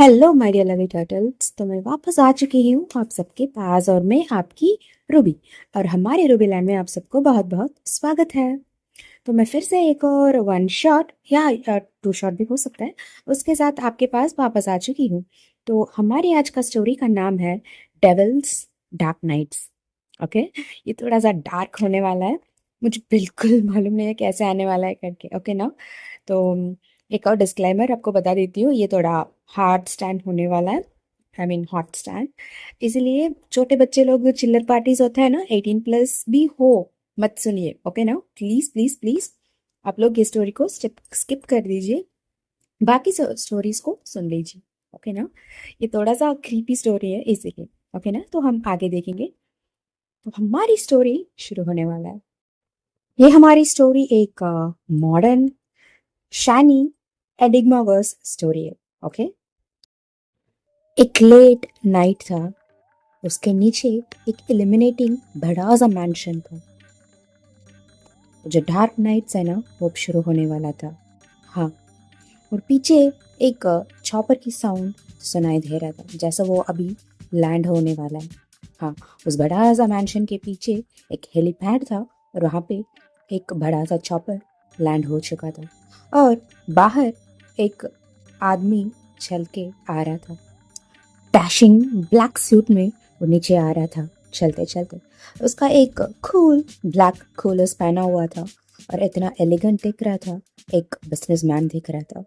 Hello my dear lovey turtles. तो मैं वापस आ चुकी हूँ आप सबके पास और मैं आपकी रूबी। और हमारे रूबी लैंड में आप सबको बहुत बहुत स्वागत है। तो मैं फिर से एक और वन शॉट या टू शॉट भी हो सकता है उसके साथ आपके पास वापस आ चुकी हूँ। तो हमारी आज का स्टोरी का नाम है डेविल्स डार्क नाइट्स। ओके, ये थोड़ा सा डार्क होने वाला है। मुझे बिल्कुल मालूम नहीं है कैसे आने वाला है करके। ओके ना, तो एक और डिस्क्लेमर आपको बता देती हूँ, ये थोड़ा हार्ड स्टैंड होने वाला है। I mean hot stand. इसलिए छोटे बच्चे लोग जो चिल्लर पार्टीज होता है ना, 18+ भी हो मत सुनिए। ओके ना, प्लीज प्लीज प्लीज आप लोग ये स्टोरी को स्किप कर दीजिए, बाकी स्टोरीज को सुन लीजिए। ओके ना, ये थोड़ा सा क्रीपी स्टोरी है इसीलिए। ओके ना, तो हम आगे देखेंगे। तो हमारी स्टोरी शुरू होने वाला है। ये हमारी स्टोरी एक मॉडर्न शैनी एडिग्मावर्स स्टोरी है। ओके, एक लेट नाइट था। उसके नीचे एक इल्यूमिनेटिंग बड़ा सा मैंशन था। जो डार्क नाइट्स है ना, वो अब शुरू होने वाला था। हाँ, और पीछे एक चॉपर की साउंड सुनाई दे रहा था, जैसा वो अभी लैंड होने वाला है। हाँ, उस बड़ा सा मैंशन के पीछे एक हेलीपैड था और वहाँ पे एक बड़ा सा चॉपर लैंड हो चुका था। और बाहर एक आदमी चल के आ रहा था। डैशिंग ब्लैक सूट में वो नीचे आ रहा था चलते चलते। उसका एक कूल ब्लैक कूलर्स पहना हुआ था और इतना एलिगेंट दिख रहा था, एक बिजनेसमैन दिख रहा था।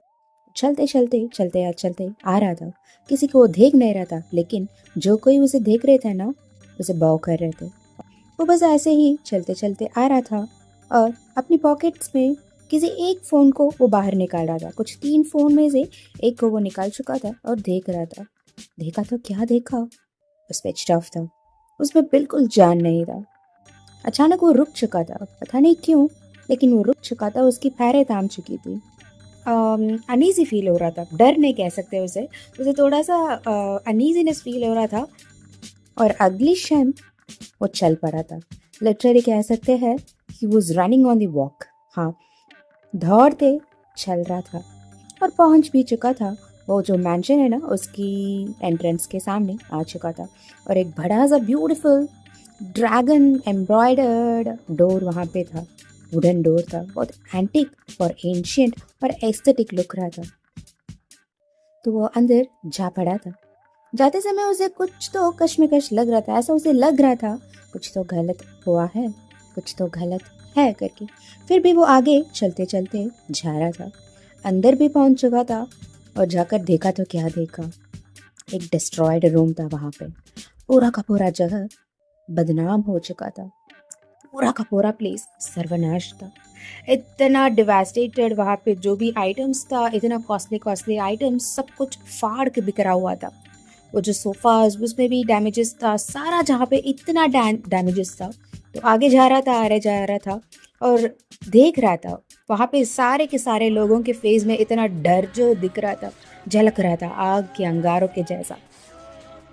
चलते चलते चलते आ रहा था। किसी को वो देख नहीं रहा था, लेकिन जो कोई उसे देख रहे थे ना, उसे बाव कर रहे थे। वो बस ऐसे ही चलते चलते आ रहा था और अपनी पॉकेट्स में किसी एक फ़ोन को वो बाहर निकाल रहा था। कुछ 3 फ़ोन में से एक को वो निकाल चुका था और देख रहा था। देखा तो क्या देखा, वो स्विच ऑफ था। उसमें बिल्कुल जान नहीं था। अचानक वो रुक चुका था, पता नहीं क्यों, लेकिन वो रुक चुका था। उसकी पैरें थाम चुकी थी। अनईजी फील हो रहा था, डर नहीं कह सकते उसे उसे थोड़ा सा अनईजीनेस फील हो रहा था। और अगली क्षण वो चल पड़ा था। लिटरली कह सकते हैं he was running on the walk. हाँ, दौड़ते चल रहा था और पहुंच भी चुका था। वो जो मैंशन है ना, उसकी एंट्रेंस के सामने आ चुका था। और एक बड़ा सा ब्यूटीफुल ड्रैगन एम्ब्रॉयडर्ड डोर वहाँ पे था। वुडन डोर था, बहुत एंटिक और एंशियंट और एस्थेटिक लुक रहा था। तो वो अंदर जा पड़ा था। जाते समय उसे कुछ तो कश्मकश लग रहा था। ऐसा उसे लग रहा था कुछ तो गलत हुआ है, कुछ तो गलत है करके। फिर भी वो आगे चलते चलते जा रहा था। अंदर भी पहुंच चुका था और जाकर देखा तो क्या देखा, एक डिस्ट्रॉयड रूम था वहाँ पे। पूरा का पूरा जगह बदनाम हो चुका था। पूरा का पूरा प्लेस सर्वनाश था। इतना डिवास्टेटेड वहाँ पे जो भी आइटम्स था, इतना कॉस्टली कॉस्टली आइटम्स, सब कुछ फाड़ के बिखरा हुआ था। वो जो सोफाज, उसमें भी डैमेजेस था सारा, जहाँ पे इतना डैमेजेस था। तो आगे जा रहा था, आगे जा रहा था और देख रहा था वहाँ पे सारे के सारे लोगों के फेस में इतना डर जो दिख रहा था, झलक रहा था आग के अंगारों के जैसा।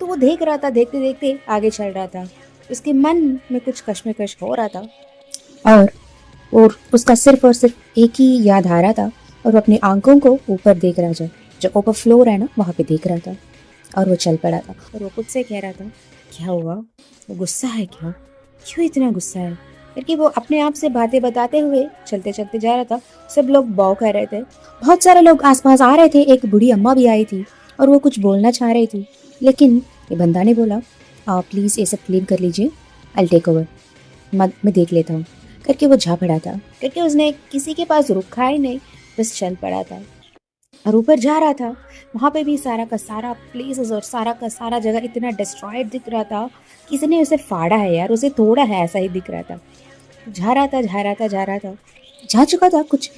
तो वो देख रहा था, देखते देखते आगे चल रहा था। उसके मन में कुछ कश्मकश हो रहा था और उसका सिर्फ और सिर्फ एक ही याद आ रहा था। और वो अपनी आंखों को ऊपर देख रहा था, जो ऊपर फ्लोर है ना, वहाँ पे देख रहा था। और वो चल पड़ा था और वो खुद से कह रहा था, क्या हुआ, वो गुस्सा है क्या, क्यों इतना गुस्सा है करके। वो अपने आप से बातें बताते हुए चलते चलते जा रहा था। सब लोग बॉव कर रहे थे, बहुत सारे लोग आसपास आ रहे थे। एक बूढ़ी अम्मा भी आई थी और वो कुछ बोलना चाह रही थी, लेकिन ये बंदा ने बोला, प्लीज़ ये सब क्लीन कर लीजिए, आई टेक ओवर, मैं देख लेता हूँ करके। वो जा पड़ा था करके। उसने किसी के पास रुका ही नहीं, बस चल पड़ा था और ऊपर जा रहा था। वहाँ पे भी सारा का सारा प्लेसेस और सारा का सारा जगह इतना डिस्ट्रॉयड दिख रहा था। किसी ने उसे फाड़ा है यार, उसे तोड़ा है, ऐसा ही दिख रहा था। जा रहा था जा रहा था जा रहा था, जा चुका था। कुछ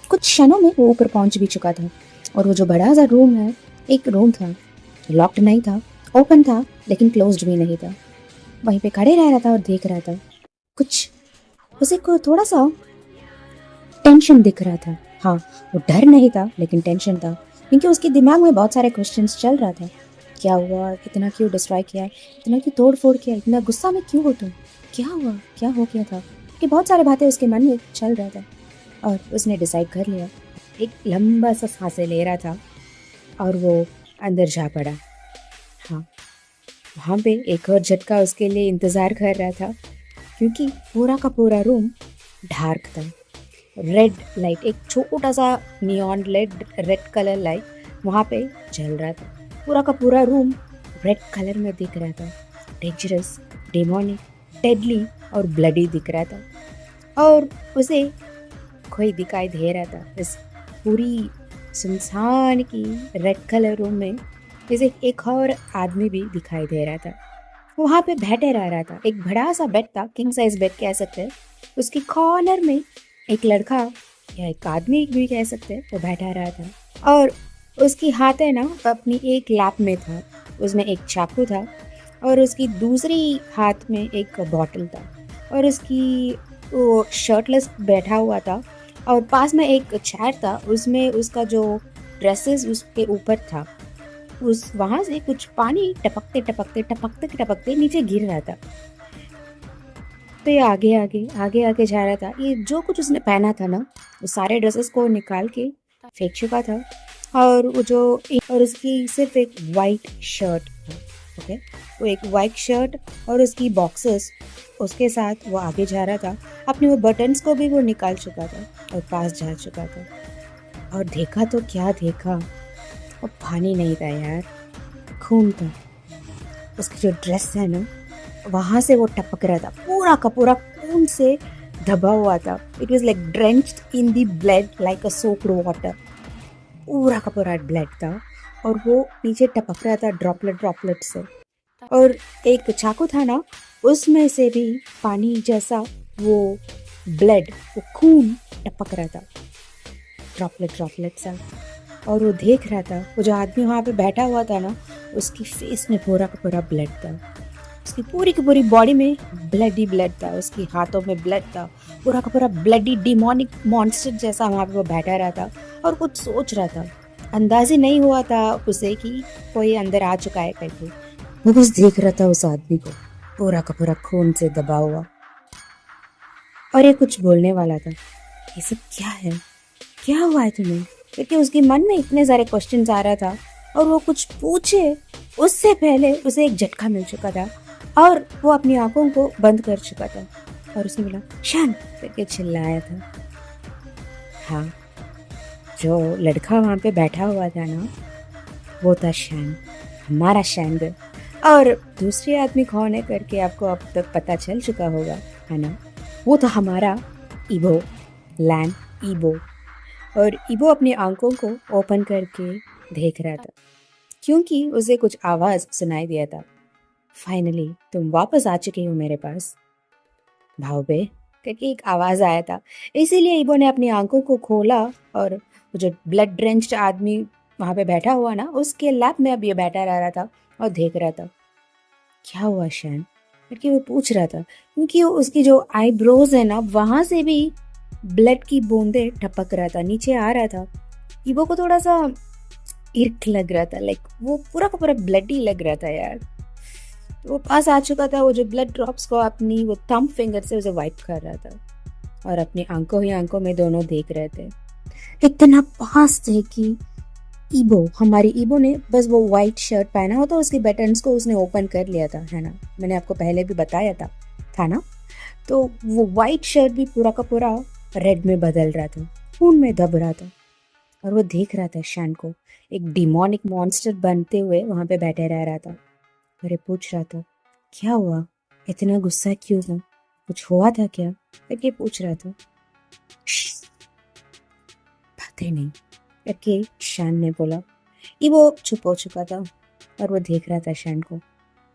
कुछ क्षणों में वो ऊपर पहुंच भी चुका था। और वो जो बड़ा सा रूम है, एक रूम था, लॉक्ड नहीं था, ओपन था, लेकिन क्लोज्ड भी नहीं था। वहीं पे खड़े रह रहा था और देख रहा था। कुछ उसे को थोड़ा सा टेंशन दिख रहा था। हाँ, वो डर नहीं था, लेकिन टेंशन था, क्योंकि उसके दिमाग में बहुत सारे क्वेश्चंस चल रहा था। क्या हुआ, इतना क्यों डिस्ट्रॉय किया, इतना क्यों तोड़ फोड़ किया, इतना गुस्सा में क्यों हो तुम, क्या हुआ, क्या हो गया था, कि बहुत सारे बातें उसके मन में चल रहा था। और उसने डिसाइड कर लिया, एक लंबा सा सांसें ले रहा था और वो अंदर जा पड़ा। हाँ, वहाँ पे एक और झटका उसके लिए इंतज़ार कर रहा था, क्योंकि पूरा का पूरा रूम डार्क था। रेड लाइट, एक छोटा सा नियॉन रेड कलर लाइट वहाँ पे जल रहा था। पूरा का पूरा रूम रेड कलर में दिख रहा था। डेंजरस, डेमोनिक, डेडली और ब्लडी दिख रहा था। और उसे कोई दिखाई दे रहा था इस पूरी सुनसान की रेड कलर रूम में। जैसे एक और आदमी भी दिखाई दे रहा था, वहाँ पे बैठे रह रहा था। एक बड़ा सा बेड था, किंग साइज बेड कह सकते हैं। उसकी कॉर्नर में एक लड़का या एक आदमी भी कह सकते हैं, वो बैठा रहा था। और उसकी हाथ है ना अपनी एक लैप में था, उसमें एक चाकू था और उसकी दूसरी हाथ में एक बॉटल था। और उसकी वो शर्टलेस बैठा हुआ था और पास में एक चेयर था, उसमें उसका जो ड्रेसेस उसके ऊपर था, उस वहाँ से कुछ पानी टपकते टपकते टपकते टपकते नीचे गिर रहा था। तो ये आगे आगे आगे आगे जा रहा था। ये जो कुछ उसने पहना था ना, वो सारे ड्रेसेस को निकाल के फेंक चुका था। और वो जो और उसकी सिर्फ एक वाइट शर्ट था। ओके, वो एक वाइट शर्ट और उसकी बॉक्सेस, उसके साथ वो आगे जा रहा था। अपने वो बटन्स को भी वो निकाल चुका था और पास जा चुका था। और देखा तो क्या देखा, वो पानी नहीं था यार, खून था। उसकी जो ड्रेस है ना, वहाँ से वो टपक रहा था, पूरा का पूरा खून से दबा हुआ था। It was like drenched in the blood like a soaked water. पूरा का पूरा ब्लड था और वो नीचे टपक रहा था ड्रॉपलेट ड्रॉपलेट से। और एक चाकू था ना, उसमें से भी पानी जैसा वो ब्लड, वो खून टपक रहा था ड्रॉपलेट ड्रॉपलेट सा। और वो देख रहा था, वो जो आदमी वहाँ पे बैठा हुआ था ना, उसकी फेस में पूरा का पूरा ब्लड था। उसकी पूरी की पूरी बॉडी में ब्लड ही ब्लड था, उसकी हाथों में ब्लड था। पूरा का पूरा ब्लडी डिमोनिक मॉन्स्टर जैसा वहाँ पे वो बैठा रहा था और कुछ सोच रहा था। अंदाज ही नहीं हुआ था उसे कि कोई अंदर आ चुका है करके। वो बस देख रहा था उस आदमी को, पूरा का पूरा खून से दबा हुआ। और ये कुछ बोलने वाला था, ये सब क्या है, क्या हुआ है तुम्हें, क्योंकि उसके मन में इतने सारे क्वेश्चंस आ रहा था। और वो कुछ पूछे उससे पहले उसे एक झटका मिल चुका था और वो अपनी आंखों को बंद कर चुका था। और उसने बोला शान करके चिल्लाया था। हाँ, जो लड़का वहाँ पे बैठा हुआ था ना, वो था शैन, हमारा शैन। और दूसरे आदमी कौन है करके आपको अब तक पता चल चुका होगा, है ना? वो था हमारा ईबो, लैन ईबो। और ईबो अपनी आंखों को ओपन करके देख रहा था, क्योंकि उसे कुछ आवाज़ सुनाई दिया था। फाइनली तुम वापस आ चुके हो मेरे पास भाऊबे करके एक आवाज़ आया था। इसीलिए ईबो ने अपनी आंखों को खोला और वो जो ब्लड ड्रेंच्ड आदमी वहाँ पे बैठा हुआ ना, उसके लैप में अब ये बैठा रह रहा था और देख रहा था। क्या हुआ शैन करके वो पूछ रहा था, क्योंकि उसकी जो आईब्रोज है ना, वहाँ से भी ब्लड की बूंदे टपक रहा था, नीचे आ रहा था। ईबो को थोड़ा सा इर्क लग रहा था, लाइक वो पूरा का पूरा ब्लड ही लग रहा था यार। तो वो पास आ चुका था, वो जो ब्लड ड्रॉप्स को अपनी वो थंब फिंगर से उसे वाइप कर रहा था और अपनी आंखों ही आंखों में दोनों देख रहे थे। इतना पास थे कि ईबो, हमारी ईबो ने बस वो वाइट शर्ट पहना होता, उसके बटन्स को उसने ओपन कर लिया था, है ना? मैंने आपको पहले भी बताया था ना? तो वो वाइट शर्ट भी पूरा का पूरा रेड में बदल रहा था, खून में दब रहा था। और वो देख रहा था शैन को एक डिमोनिक मॉन्स्टर बनते हुए वहां पे बैठे रह रहा था। और ये पूछ रहा था क्या हुआ, इतना गुस्सा क्यों हो, कुछ हुआ था क्या करके पूछ रहा था। बातें नहीं करके शैन ने बोला। वो चुप हो चुका था और वो देख रहा था शैन को।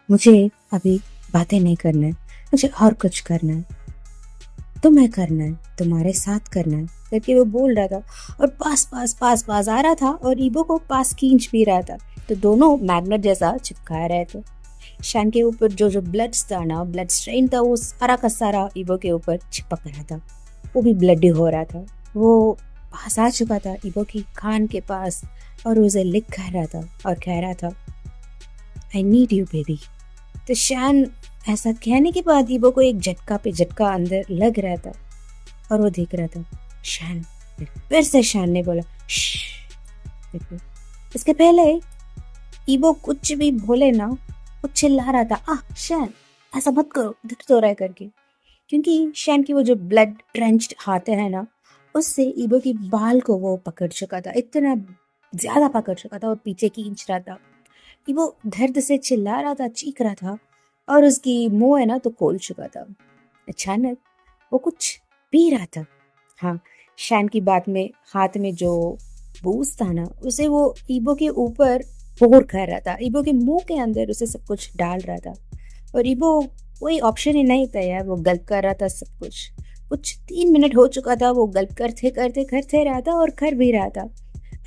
मुझे अभी बातें नहीं करना है, मुझे और कुछ करना है, तुम्हें करना है, तुम्हारे साथ करना है करके वो बोल रहा था। और पास पास पास पास आ रहा था और ईबो को पास खींच भी रहा था। तो दोनों मैग्नेट जैसा चिपका रहे थे। शैन के ऊपर जो जो ब्लड था ना, ब्लड स्ट्रेन था, वो सारा का सारा ईबो के ऊपर चिपक रहा था। वो भी ब्लडी हो रहा था। वो पास आ चुका था ईबो की कान के पास और उसे लिख कर रहा था और कह रहा था आई नीड यू बेबी। तो शैन ऐसा कहने के बाद ईबो को एक झटका पे झटका अंदर लग रहा था और वो देख रहा था शैन। फिर से शैन ने बोला इसके पहले ईबो कुछ भी बोले ना, वो चिल्ला रहा था, शैन ऐसा मत करो, दर्द हो रहा है करके। क्योंकि शैन की वो जो ब्लड ट्रेंच्ड हाथ है ना, उससे ईबो की बाल को वो पकड़ चुका था, इतना ज्यादा पकड़ चुका था और पीछे खींच रहा था। ईबो दर्द से चिल्ला रहा था, चीख रहा था और उसकी मुंह है ना तो खोल चुका था। अचानक वो कुछ पी रहा था। हाँ, शैन की बात में हाथ में जो बूज था ना, उसे वो ईबो के ऊपर पोर कर रहा था, ईबो के मुंह के अंदर उसे सब कुछ डाल रहा था। और ईबो कोई ऑप्शन ही नहीं था यार, वो गल्प कर रहा था सब कुछ। कुछ 3 मिनट हो चुका था, वो गल्प करते करते करते रहा था और कर भी रहा था।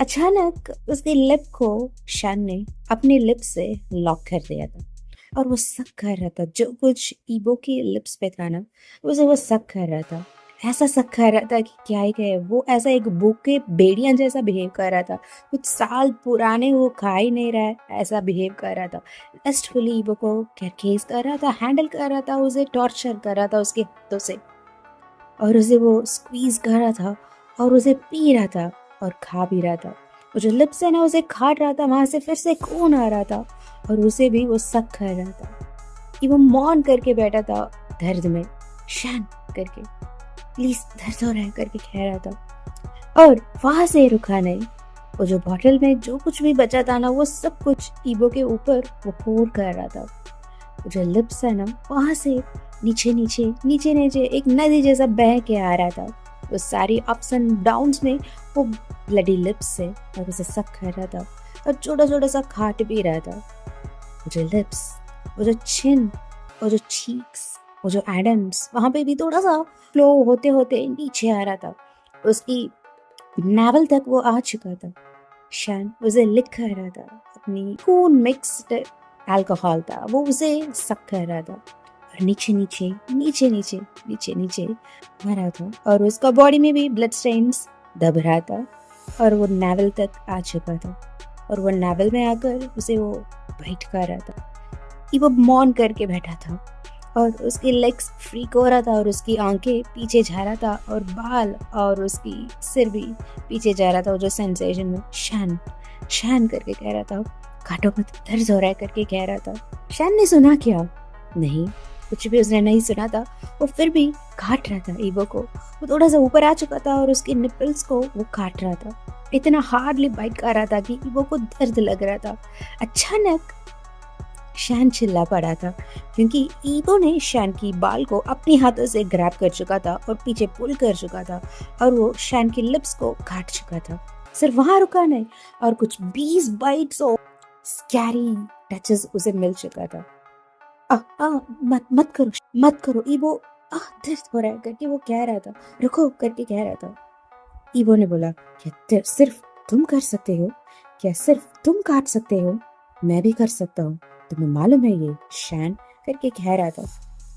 अचानक उसके लिप को शैन ने अपने लिप से लॉक कर दिया था और वो सक कर रहा था, जो कुछ ईबो की लिप्स पे था ना, उसे वो सक कर रहा था। ऐसा सक कर रहा था कि क्या ही कहे, वो ऐसा एक भूखे बेड़िया जैसा बिहेव कर रहा था। कुछ साल पुराने वो खा ही नहीं रहा है, ऐसा बिहेव कर रहा था। लस्टफुली ईबो को कैरकेस कर रहा था, हैंडल कर रहा था, उसे टॉर्चर कर रहा था उसके हाथों से, और उसे वो स्क्वीज कर रहा था और उसे पी रहा था और खा भी रहा था। वो जो लिप्स है ना उसे काट रहा था, वहां से फिर से खून आ रहा था और उसे भी वो सक कर रहा था कि वो मौन करके बैठा था दर्द में, शैन करके, प्लीज दर्द हो रहा है करके कह रहा था। और वहां से रुका नहीं, वो जो बॉटल में जो कुछ भी बचा था ना, वो सब कुछ ईबो के ऊपर वो पोर कर रहा था। वो जो लिप्स है ना, वहां से नीचे नीचे नीचे नीचे एक नदी जैसा बह के आ रहा था। वो सारी अप्स एंड डाउन्स में वो ब्लडी लिप्स से और उसे सक कर रहा था और छोटा छोटा सा खाट भी रहा था। वो जो लिप्स, वो जो चिन, वो जो चीक्स, वो जो एडम्स, वहां पे भी थोड़ा सा फ्लो होते होते नीचे आ रहा था। उसकी नावल तक वो आ चुका था। शैन उसे लिख कर रहा था, अपनी खून मिक्स्ड अल्कोहल था, वो उसे सक कर रहा था और नीचे नीचे नीचे नीचे नीचे नीचे भरा था और उसका बॉडी में भी ब्लड स्टेन्स दब रहा था और वो नावल तक आ चुका था और वो नावल में आकर उसे वो बाइट कर रहा था। वो मौन करके बैठा था और उसके लेग्स फ्रीक हो रहा था और उसकी आंखें पीछे जा रहा था और बाल और उसकी सिर भी पीछे जा रहा था। जो सेंसेशन में शैन शैन करके कह रहा था, काटो मत, दर्द हो रहा है करके कह रहा था। शैन ने सुना क्या? नहीं, कुछ भी उसने नहीं सुना था। वो फिर भी काट रहा था ईबो को। वो थोड़ा सा ऊपर आ चुका था और उसके निपल्स को वो काट रहा था, इतना हार्डली बाइट कर रहा था कि ईबो को दर्द लग रहा था। अचानक शैन चिल्ला पड़ा था क्योंकि ईबो ने शैन की बाल को अपने हाथों से ग्रैब कर चुका था और पीछे पुल कर चुका था और वो शैन की लिप्स को काट चुका था। सिर्फ वहां रुका नहीं और कुछ 20 बाइट्स और स्कैरी टचेस उसे मिल चुका था। मत मत करो, मत करो ईबो, दर्द हो रहा है करके वो कह रहा था, रुको करके कह रहा था। ईबो ने बोला, क्या सिर्फ तुम कर सकते हो? क्या सिर्फ तुम काट सकते हो? मैं भी कर सकता हूँ, तुम्हें मालूम है ये, शैन करके कह रहा था।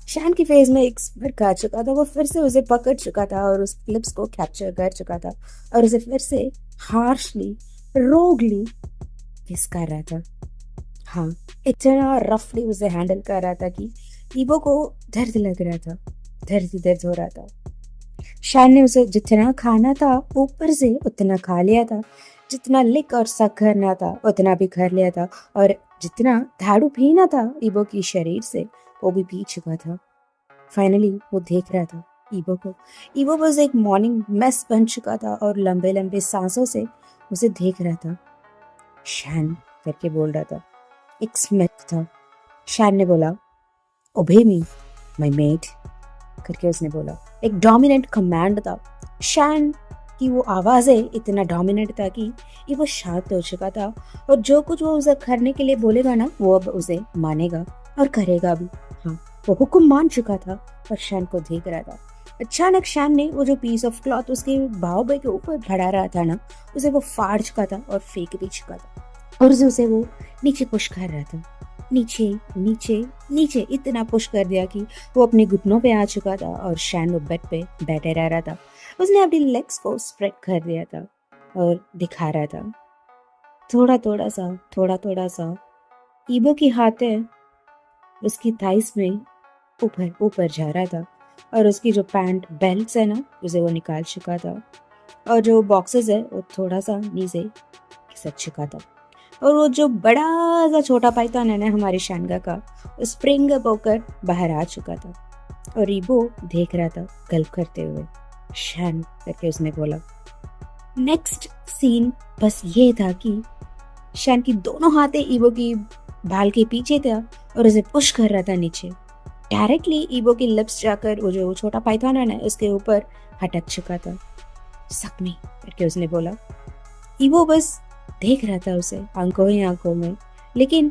शैन की फेस में एक स्मिर्क आ चुका था, वो फिर से उसे पकड़ चुका था और उस लिप्स को कैप्चर कर चुका था और उसे फिर से हार्शली, रोगली किस कर रहा था। हाँ, इतना रफली उसे हैंडल कर रहा था कि ईबो को दर्द लग रहा था, दर्द ही दर्द हो रहा था। शैन ने उसे जितना खाना था ऊपर से उतना खा लिया था, जितना लिक और सक करना था उतना भी कर लिया था और जितना झाड़ू पीना था ईबो की शरीर से वो भी पी चुका था। फाइनली वो देख रहा था ईबो को। ईबो बस एक मॉर्निंग मेस बन चुका था और लंबे लंबे सांसों से उसे देख रहा था। शैन करके बोल रहा था, एक स्मिथ था। शैन ने बोला, ओबे मी माय मेट करके उसने बोला। एक डोमिनेंट कमांड था। शैन की वो आवाज़ें इतना डोमिनेंट था कि ये वो शांत हो चुका था और जो कुछ वो उसे करने के लिए बोलेगा ना, वो अब उसे मानेगा और करेगा भी। हाँ, वो हुक्म मान चुका था और शैन को देख रहा था। अचानक शैन ने वो जो पीस ऑफ क्लॉथ उसके बाहुबे के ऊपर भरा रहा था ना, उसे वो फाड़ चुका था और फेंक भी चुका था और उसे वो नीचे पुश कर रहा था, नीचे नीचे नीचे, इतना पुश कर दिया कि वो अपने घुटनों पे आ चुका था और शैन वो बेड पे बैठे रह रहा था। उसने अपनी लेग्स को स्प्रेड कर दिया था और दिखा रहा था, थोड़ा थोड़ा सा, थोड़ा थोड़ा सा। ईबो की हाथें उसकी थाइस में ऊपर ऊपर जा रहा था और उसकी जो पैंट बेल्ट है ना, उसे वो निकाल चुका था और जो बॉक्सेस है वो थोड़ा सा नीचे खिसक चुका था। और वो जो बड़ा सा छोटा पाइथन है ना हमारे शानगा का, स्प्रिंग अप होकर बाहर आ चुका था और ईबो देख रहा था गल्प करते हुए। शान करके उसने बोला। नेक्स्ट सीन बस ये था कि शान की दोनों हाथें ईबो की बाल के पीछे था और उसे पुश कर रहा था नीचे। डायरेक्टली ईबो की लिप्स जाकर वो जो छोटा पाइथन है ना उसके ऊपर हटक चुका था। सकमी करके उसने बोला। ईबो बस देख रहा था उसे आंखों ही आंखों में, लेकिन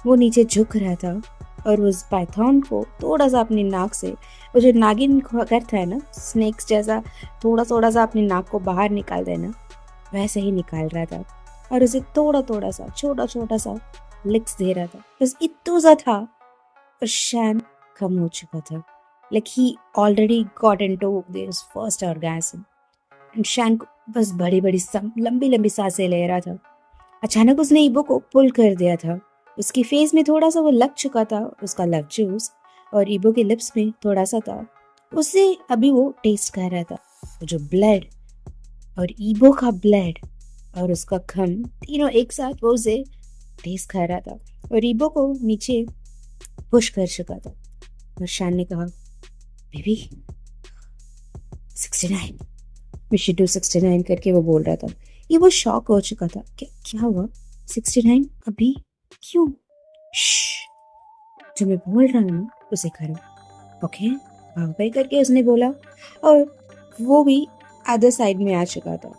वो नीचे झुक रहा था और उस पाइथन को थोड़ा सा अपनी नाक से, वो जो नागिन करता है ना स्नेक्स जैसा, थोड़ा थोड़ा सा अपनी नाक को बाहर निकाल देना, वैसे ही निकाल रहा था और उसे थोड़ा थोड़ा सा छोटा छोटा सा लिक्स दे रहा था। बस इतना सा था और शैन कम हो चुका था। Like he already got into this first orgasm and Shane बस बड़ी बड़ी लंबी लंबी सांसें ले रहा था। अचानक उसने ईबो को पुल कर दिया था। उसकी फेस में थोड़ा सा वो लग चुका था उसका लव जूस और ईबो के लिप्स में थोड़ा सा था। उसे अभी वो टेस्ट कर रहा था जो ब्लड और ईबो का ब्लड और उसका खम तीनों एक साथ वो उसे टेस्ट कर रहा था और ईबो को नीचे पुश कर चुका था। और शान ने कहा, बेबी 69 वी शुड डू 69 करके वो बोल रहा था। ये वो शॉक हो चुका था। क्या हुआ? 69 अभी? क्यों? जो मैं बोल रहा हूँ ना उसे करो, ओके? भाई करके उसने बोला और वो भी अदर साइड में आ चुका था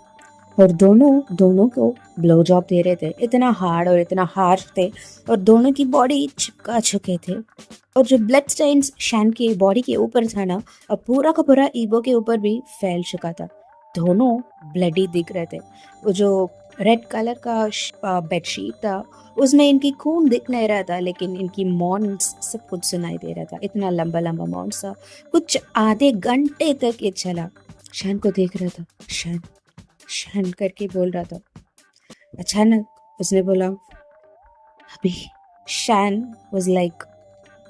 और दोनों को ब्लो जॉब दे रहे थे। इतना हार्ड और इतना हार्श थे और दोनों की बॉडी चिपका चुके थे और जो ब्लड स्टेन्स शैन के बॉडी के ऊपर था ना, अब पूरा का पूरा ईबो के ऊपर भी फैल चुका था। दोनों ब्लडी दिख रहे थे। वो जो रेड कलर का बेडशीट था उसमें इनकी खून दिख नहीं रहा था, लेकिन इनकी मॉन्स सब कुछ सुनाई दे रहा था। इतना लंबा लंबा मॉन्स था, कुछ आधे घंटे तक ये चला। शैन को देख रहा था, शैन शैन करके बोल रहा था। अचानक उसने बोला, अभी Shane was like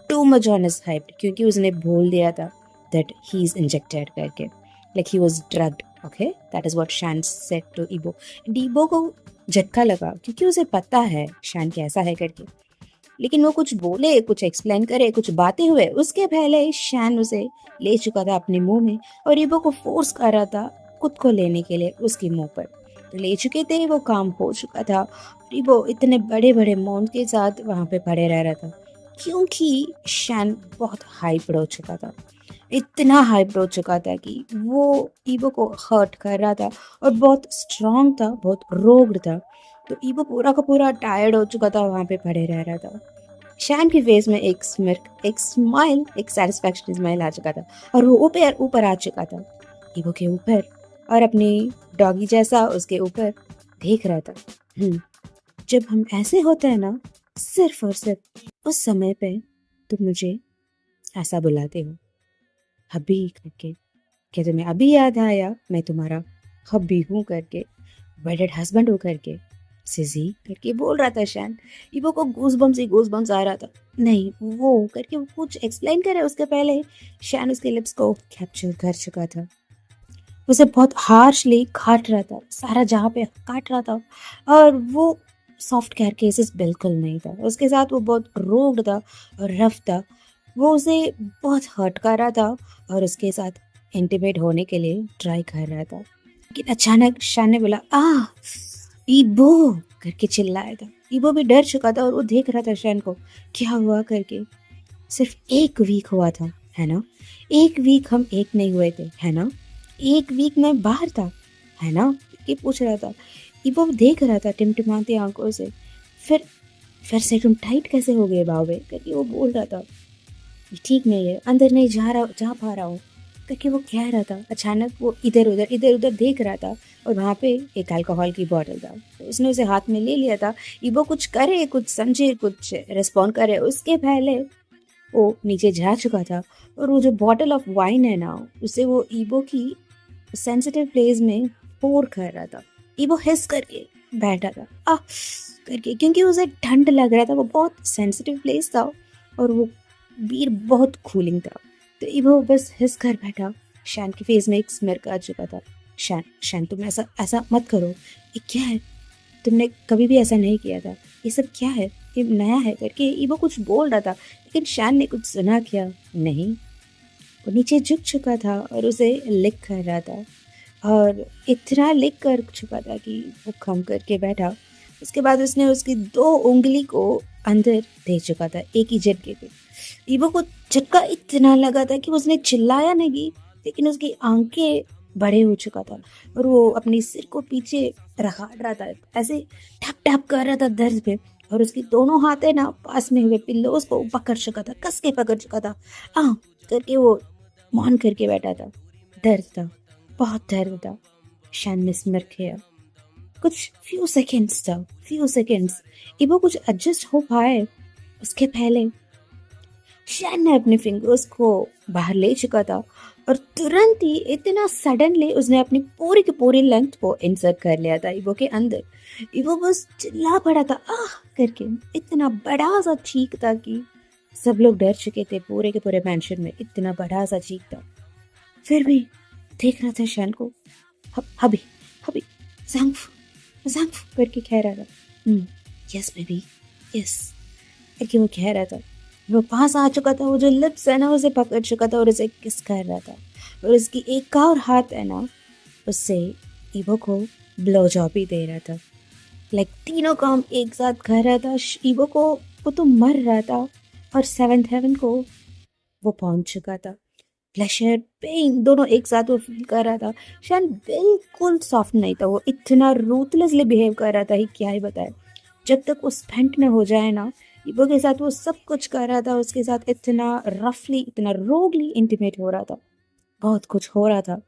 too much on his hype, क्योंकि उसने बोल दिया था दैट ही इज इंजेक्टेड करके, like he was drugged, okay? That is what Shane said to Ebo. Ebo को झटका लगा क्योंकि उसे पता है शैन कैसा है करके, लेकिन वो कुछ बोले, कुछ एक्सप्लेन करे, कुछ बातें हुए उसके पहले शैन उसे ले चुका था अपने मुंह में और ईबो को फोर्स कर रहा था खुद को लेने के लिए उसके मुंह पर। तो ले चुके थे, वो काम हो चुका था। ईबो इतने बड़े बड़े माउंट के साथ वहां पे पड़े रह रहा था क्योंकि शैन बहुत हाइपर हो चुका था। इतना हाइपर हो चुका था कि वो ईबो को हर्ट कर रहा था और बहुत स्ट्रांग था, बहुत रोग्ड था। तो ईबो पूरा का पूरा टायर्ड हो चुका था, वहां पे पड़े रह रहा था। शैन की फेस में एक स्मिर्क, एक स्माइल, एक सेटिस्फैक्शन स्माइल आ चुका था और वो ऊपर ऊपर आ चुका था ईबो के ऊपर और अपनी डॉगी जैसा उसके ऊपर देख रहा था। जब हम ऐसे होते हैं ना, सिर्फ और सिर्फ उस समय पे तुम मुझे ऐसा बुलाते हो, हब्बी करके। क्या तुम्हें अभी याद आया मैं तुम्हारा हब्बी हूँ करके, वेडेड हस्बैंड हूँ करके, सिजी करके बोल रहा था शैन। ईबो को गूज़बम्स आ रहा था। नहीं वो करके वो कुछ एक्सप्लेन करे उसके पहले शैन उसके लिप्स को कैप्चर कर चुका था। उसे बहुत हार्शली काट रहा था, सारा जहाँ पे काट रहा था और वो सॉफ्ट केयर केसेस बिल्कुल नहीं था। उसके साथ वो बहुत रोग्ड था और रफ था। वो उसे बहुत हर्ट कर रहा था और उसके साथ इंटीमेट होने के लिए ट्राई कर रहा था। लेकिन अचानक शैन ने बोला, ईबो करके चिल्लाया था। ईबो भी डर चुका था और वो देख रहा था शैन को, क्या हुआ करके। सिर्फ 1 वीक हुआ था, है ना? 1 वीक हम एक नहीं हुए थे, है ना? 1 वीक मैं बाहर था, है ना? ये पूछ रहा था। ईबो देख रहा था टिमटिमाती आंखों से। फिर से तुम टाइट कैसे हो गए बावे करके वो बोल रहा था। ठीक नहीं है, अंदर नहीं जा पा रहा हूँ करके वो कह रहा था। अचानक वो इधर उधर देख रहा था और वहाँ पे एक अल्कोहल की बॉटल था। तो उसने उसे हाथ में ले लिया था। ईबो कुछ करे, कुछ समझे, कुछ रिस्पॉन्ड करे उसके पहले वो नीचे जा चुका था और वो जो बॉटल ऑफ वाइन है ना, उसे वो ईबो की सेंसिटिव प्लेस में पोर कर रहा था। ईबो हिस करके बैठा था करके, क्योंकि उसे ठंड लग रहा था। वो बहुत सेंसिटिव प्लेस था और वो बीर बहुत कूलिंग था। तो ईबो बस हिस कर बैठा। शैन की फेस में एक स्मिर्क आ चुका था। शैन तुम ऐसा मत करो। ये क्या है? तुमने कभी भी ऐसा नहीं किया था, ये सब क्या है, ये नया है करके ईबो कुछ बोल रहा था, लेकिन शैन ने कुछ सुना क्या? नहीं। वो नीचे झुक चुका था और उसे लिख कर रहा था, और इतना लिख कर चुका था कि वो खम करके बैठा। उसके बाद उसने उसकी 2 उंगली को अंदर दे चुका था एक ही झटके पे। ईबो को झटका इतना लगा था कि उसने चिल्लाया नहीं, लेकिन उसकी आंखें बड़े हो चुका था और वो अपने सिर को पीछे रगड़ रहा था, ऐसे टप टप कर रहा था दर्द पे। और उसकी दोनों हाथ है ना पास में हुए पिल्लोस को पकड़ चुका था, कस के पकड़ चुका था। करके वो मौन करके बैठा था। दर्द था, बहुत दर्द था। शैन ने स्mirk किया। कुछ फ्यू सेकेंड्स इबो कुछ एडजस्ट हो पाए उसके पहले शैन ने अपने फिंगर्स को बाहर ले चुका था, और तुरंत ही इतना सडनली उसने अपनी पूरी की पूरी लेंथ को इंसर्ट कर लिया था इबो के अंदर। इबो बस चिल्ला पड़ा था आह करके, इतना बड़ा सा चीख था कि सब लोग डर चुके थे। पूरे के पूरे मैंशन में इतना बड़ा सा चीख था, फिर भी देख रहा था शैन को। हबी हबी ज़ांफ ज़ांफ करके कह रहा था। यस बेबी यस करके वो कह रहा था। वो पास आ चुका था, वो जो लिप्स है ना उसे पकड़ चुका था और उसे किस कर रहा था, और उसकी एक और हाथ है ना उससे ईबो को ब्लो जॉब भी दे रहा था। लाइक तीनों काम एक साथ कर रहा था ईबो को। वो तो मर रहा था और 7th हेवन को वो पहुंच चुका था। प्लेशर पेन दोनों एक साथ वो फील कर रहा था। शैन बिल्कुल सॉफ्ट नहीं था, वो इतना रूथलेसली बिहेव कर रहा था, ही क्या ही बताए। जब तक वो स्पेंट न हो जाए ना, ईबो के साथ वो सब कुछ कर रहा था, उसके साथ इतना रफली इतना रोगली इंटीमेट हो रहा था, बहुत कुछ हो रहा था।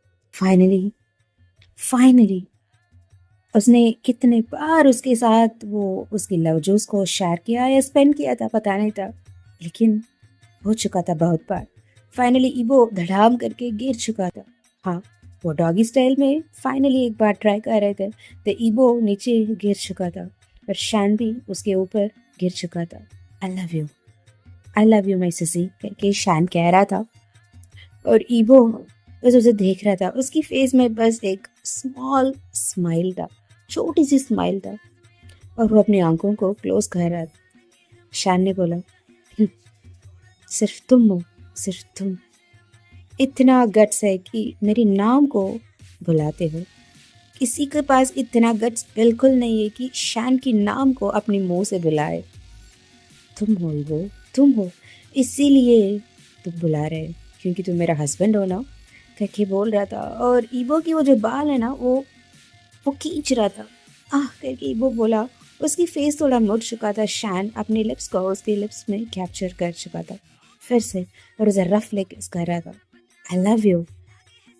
फाइनली उसने कितने बार उसके साथ वो उसकी लव जूस को शेयर किया या स्पेंड किया था पता नहीं था, लेकिन हो चुका था बहुत बार। फाइनली ईबो धड़ाम करके गिर चुका था। हाँ, वो डॉगी स्टाइल में फाइनली एक बार ट्राई कर रहे थे तो ईबो नीचे गिर चुका था और शैन भी उसके ऊपर गिर चुका था। I love you my sissy करके शैन कह रहा था, और ईबो बस उसे देख रहा था। उसकी फेस में बस एक स्मॉल स्माइल था, छोटी सी स्माइल था, और वो अपनी आंखों को क्लोज कर रहा था। शैन ने बोला, सिर्फ तुम हो, सिर्फ तुम। इतना गट्स है कि मेरे नाम को बुलाते हो। किसी के पास इतना गट्स बिल्कुल नहीं है कि शैन के नाम को अपने मुंह से बुलाए। तुम हो वो, तुम हो, इसीलिए तुम बुला रहे हो, क्योंकि तुम मेरा हस्बैंड हो ना करके बोल रहा था। और ईबो की वो जो बाल है ना वो खींच रहा था करके ईबो बोला। उसकी फेस थोड़ा मुड़ चुका था। शैन अपने लिप्स को उसके लिप्स में कैप्चर कर चुका था फिर से, और उसे रफ ले किस कर रहा था। आई लव यू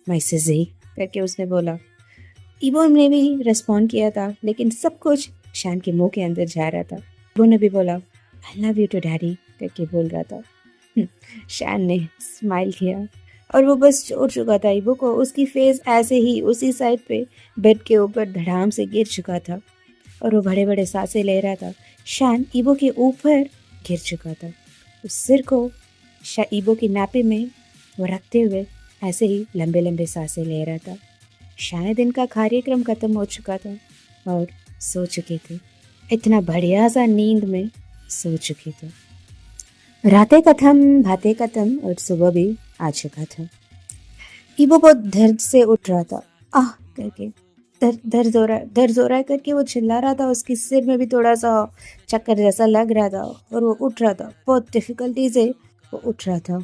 माई सिजी करके उसने बोला। ईबो ने भी रिस्पॉन्ड किया था, लेकिन सब कुछ शैन के मुंह के अंदर जा रहा था। ईबो ने भी बोला I love you too daddy करके बोल रहा था। शैन ने स्माइल किया और वो बस छोड़ चुका था ईबो को। उसकी फेस ऐसे ही उसी साइड पे बेड के ऊपर धड़ाम से गिर चुका था और वो बड़े बड़े सांसें ले रहा था। शैन ईबो के ऊपर गिर चुका था, उस सिर को ईबो की नापे में वो रखते हुए ऐसे ही लंबे लंबे सांसें ले रहा था। शायद इनका कार्यक्रम खत्म हो चुका था और सो चुके थे। इतना बढ़िया सा नींद में सो चुके थे। रातें खत्म, बातें खत्म, और सुबह भी आ चुका था। ईबो बहुत दर्द से उठ रहा था करके। दर्द हो रहा है करके वो चिल्ला रहा था। उसके सिर में भी थोड़ा सा चक्कर जैसा लग रहा था और वो उठ रहा था। बहुत डिफिकल्टी से वो उठ रहा था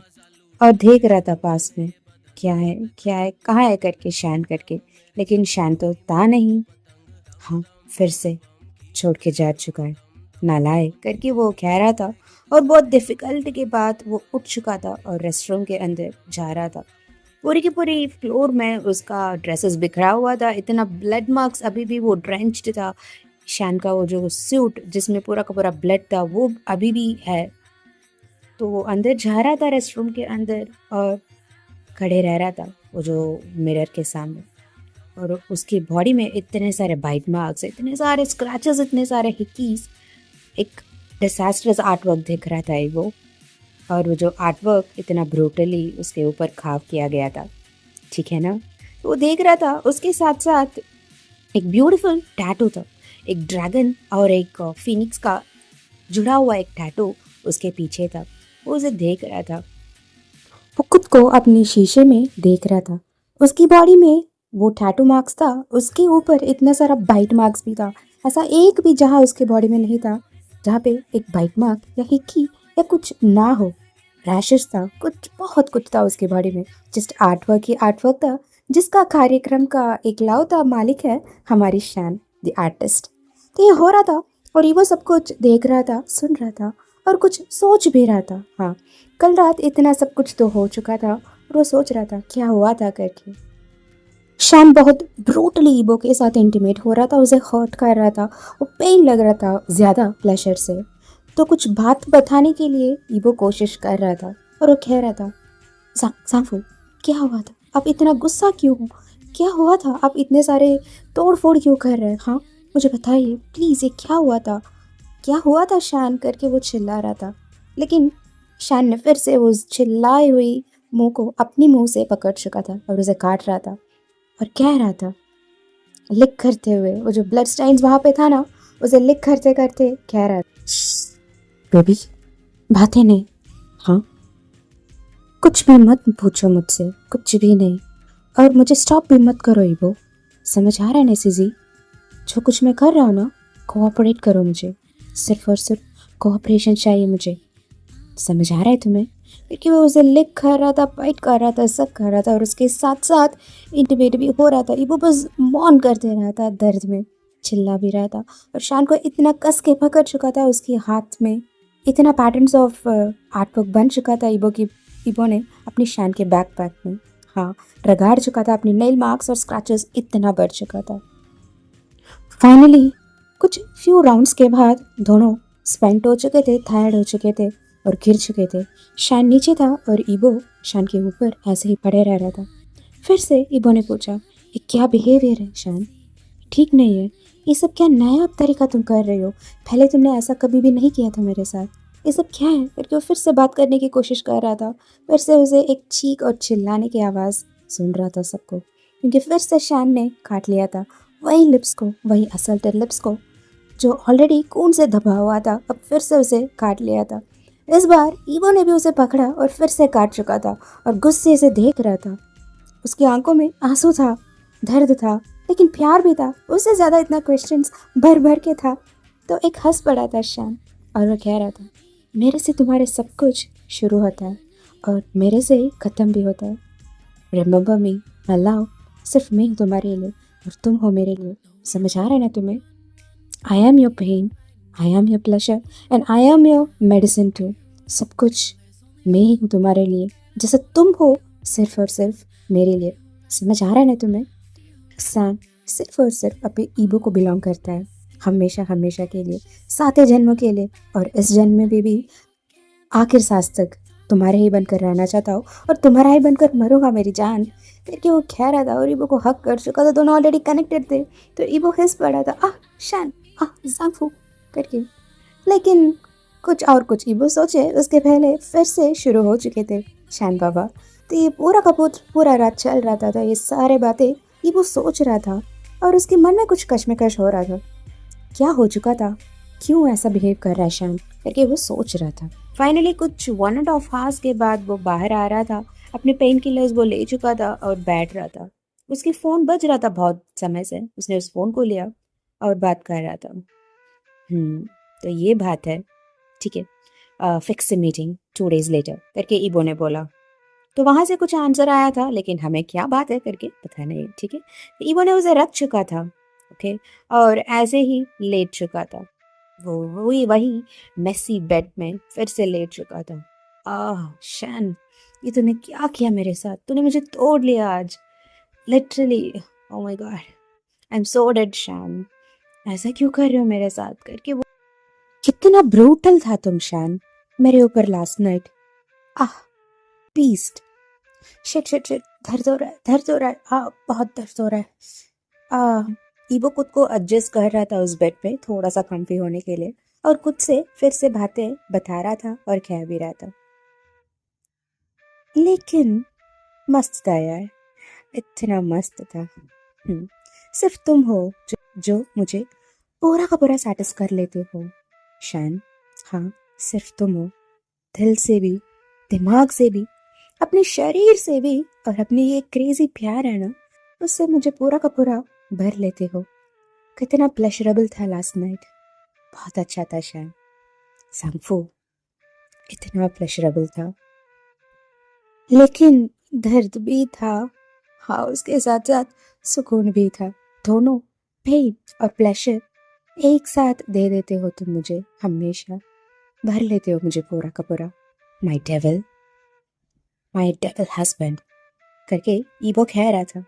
और देख रहा था पास में क्या है कहाँ है करके शैन करके, लेकिन शैन तो था नहीं। हाँ, फिर से छोड़ के जा चुका है, नालायक करके वो कह रहा था। और बहुत डिफिकल्ट के बाद वो उठ चुका था और रेस्टरूम के अंदर जा रहा था। पूरी की पूरी फ्लोर में उसका ड्रेसेस बिखरा हुआ था, इतना ब्लड मार्क्स अभी भी वो ड्रेंच्ड था। शैन का वो जो सूट जिसमें पूरा का पूरा ब्लड था वो अभी भी है। तो वो अंदर जा रहा था रेस्टरूम के अंदर और खड़े रह रहा था वो जो मिरर के सामने, और उसकी बॉडी में इतने सारे बाइट मार्क्स, इतने सारे स्क्रैचेस, इतने सारे हिकीज। एक डिजास्टर्स आर्टवर्क दिख रहा था वो, और वो जो आर्टवर्क इतना ब्रूटली उसके ऊपर खाव किया गया था, ठीक है ना। तो वो देख रहा था। उसके साथ साथ एक ब्यूटीफुल टैटू था, एक ड्रैगन और एक फिनिक्स का जुड़ा हुआ एक टैटू उसके पीछे था। वो उसे देख रहा था। वो खुद को अपने शीशे में देख रहा था। उसकी बॉडी में वो टैटू मार्क्स था, उसके ऊपर इतना सारा बाइट मार्क्स भी था। ऐसा एक भी जहाँ उसके बॉडी में नहीं था जहाँ पे एक बाइट मार्क या हिक्की या कुछ ना हो। रैशेस था, कुछ बहुत कुछ था उसके बॉडी में। जस्ट आर्टवर्क ही आर्टवर्क था, जिसका कार्यक्रम का इकलौता मालिक है हमारी शान द आर्टिस्ट। तो ये हो रहा था और ये वो सब कुछ देख रहा था, सुन रहा था और कुछ सोच भी रहा था। हाँ, कल रात इतना सब कुछ तो हो चुका था और वो सोच रहा था क्या हुआ था करके। शैन बहुत ब्रूटली ईबो के साथ इंटीमेट हो रहा था, उसे हर्ट कर रहा था, वो पेन लग रहा था ज़्यादा प्लेशर से। तो कुछ बात बताने के लिए ईबो कोशिश कर रहा था और वो कह रहा था, सांफू क्या हुआ था, आप इतना गुस्सा क्यों हो, क्या हुआ था, आप इतने सारे तोड़ फोड़ क्यों कर रहे हैं, हाँ मुझे बताइए प्लीज़, ये क्या हुआ था, क्या हुआ था शैन करके वो चिल्ला रहा था। लेकिन शैन ने फिर से उस चिल्लाई हुई मुंह को अपनी मुंह से पकड़ चुका था और उसे काट रहा था और कह रहा था, लिख करते हुए, वो जो ब्लड स्टाइन्स वहाँ पे था ना, उसे लिख करते करते कह रहा था, बेबी बातें नहीं, हाँ कुछ भी मत पूछो मुझसे, कुछ भी नहीं, और मुझे स्टॉप भी मत करो ईबो, समझ आ रहा है ना सीजी, जो कुछ मैं कर रहा हूँ ना, कोऑपरेट करो मुझे, सिर्फ और सिर्फ कोऑपरेशन चाहिए मुझे, समझ आ रहा है तुम्हें। क्योंकि वो उसे लिख कर रहा था, फाइट कर रहा था, सब कर रहा था और उसके साथ साथ इंटीमेट भी हो रहा था। वो बस मौन करते रहा था, दर्द में चिल्ला भी रहा था और शान को इतना कस के पकड़ चुका था उसके हाथ में, इतना पैटर्न्स ऑफ आर्टवर्क बन चुका था ईबो ने अपनी शान के बैकपैक में। हाँ, रगाड़ चुका था, अपनी नेल मार्क्स और स्क्रैचेस इतना बढ़ चुका था। फाइनली कुछ फ्यू राउंड्स के बाद दोनों स्पेंट हो चुके थे, टायर्ड हो चुके थे और गिर चुके थे। शान नीचे था और ईबो शान के ऊपर ऐसे ही पड़े रह रहा था। फिर से ईबो ने पूछा, ये क्या बिहेवियर है शान, ठीक नहीं है, ये सब क्या नया तरीका तुम कर रहे हो, पहले तुमने ऐसा कभी भी नहीं किया था मेरे साथ, ये सब क्या है करके वो फिर से बात करने की कोशिश कर रहा था। फिर से उसे एक चीख और चिल्लाने की आवाज़ सुन रहा था सबको, क्योंकि फिर से शान ने काट लिया था वही लिप्स को, वही असल्टेड लिप्स को जो ऑलरेडी खून से दबा हुआ था, अब फिर से उसे काट लिया था। इस बार ईवो ने भी उसे पकड़ा और फिर से काट चुका था और गुस्से से देख रहा था। उसकी आंखों में आंसू था, दर्द था, लेकिन प्यार भी था, उससे ज़्यादा इतना क्वेश्चंस भर भर के था। तो एक हंस पड़ा था शान और वो कह रहा था, मेरे से तुम्हारे सब कुछ शुरू होता है और मेरे से ही ख़त्म भी होता है। रिमेंबर मी, माय लव, सिर्फ मैं हूँ तुम्हारे लिए और तुम हो मेरे लिए, समझ आ रहा है ना तुम्हें। I am your pain, I am your pleasure and I am your medicine too. सब कुछ मैं ही हूँ तुम्हारे लिए, जैसे तुम हो सिर्फ और सिर्फ मेरे लिए, समझ आ रहा है ना तुम्हें। सैम सिर्फ और सिर्फ अपने ईबो को बिलोंग करता है, हमेशा हमेशा के लिए, 7 जन्मों के लिए, और इस जन्म में भी आखिर सांस तक तुम्हारे ही बनकर रहना चाहता हूँ और तुम्हारा ही बनकर मरूंगा मेरी जान करके वो कह रहा था और ईबो को हक कर चुका था। दोनों ऑलरेडी कनेक्टेड थे तो ईबो हंस पड़ा था, आह शान, आह जांफू करके। लेकिन कुछ और कुछ ईबो सोचे उसके पहले फिर से शुरू हो चुके थे शान बाबा। तो ये पूरा का पूरा रात चल रहा था, ये सारे बातें ईबो सोच रहा था और उसके मन में कुछ कश्मकश हो रहा था। क्या हो चुका था, क्यों ऐसा बिहेव कर रहा है शान करके वो सोच रहा था। फाइनली कुछ 1.5 आवर्स के बाद वो बाहर आ रहा था, अपने पेन किलर्स वो ले चुका था और बैठ रहा था। उसकी फ़ोन बज रहा था बहुत समय से, उसने उस फ़ोन को लिया और बात कर रहा था। तो ये बात है, ठीक है, fix a meeting 2 days later करके ईबो ने बोला। तो वहाँ से कुछ आंसर आया था लेकिन हमें क्या बात है करके पता नहीं, ठीक है। ईबो ने उसे रख चुका था, ओके, और ऐसे ही लेट चुका था। वो वही मेसी बेड में फिर से लेट चुका था। आह शैन, ये तूने क्या किया मेरे साथ, तूने मुझे तोड़ लिया आज, literally. Oh my God, I am so dead Shane, ऐसा क्यों कर रहे हो मेरे साथ करके वो। कितना ब्रूटल था तुम शैन मेरे ऊपर लास्ट नाइट। आह बीस्ट, शिट शिट शिट, दर्द हो रहा है, दर्द हो रहा है, बहुत दर्द हो रहा है। ईबो खुद को एडजस्ट कर रहा था उस बेड पे थोड़ा सा कंफी होने के लिए और खुद से फिर से बातें बता रहा था और कह भी रहा था। लेकिन मस्त था यार, इतना मस्त था। सिर्फ तुम हो जो मुझे पूरा का पूरा सैटिस कर लेते हो। शैन, हाँ, सिर्फ तुम हो, दिल से भी, दिमाग से भी, अपने शरीर से भी, और अपनी ये क्रेजी प्यार है ना, उससे मुझे पूरा का पूरा भर लेते हो। कितना प्लेजरेबल था लास्ट नाइट, बहुत अच्छा था शैन। संगफू, इतना प्लेजरेबल था, लेकिन दर्द भी था। हाँ, उसके साथ साथ सुकून भी था। दोनों, पेन और प्लेजर, एक साथ दे देते हो तुम मुझे हमेशा, भर लेते हो मुझे पूरा का पूरा। माई डेविल हस्बैंड करके ईबो कह रहा था,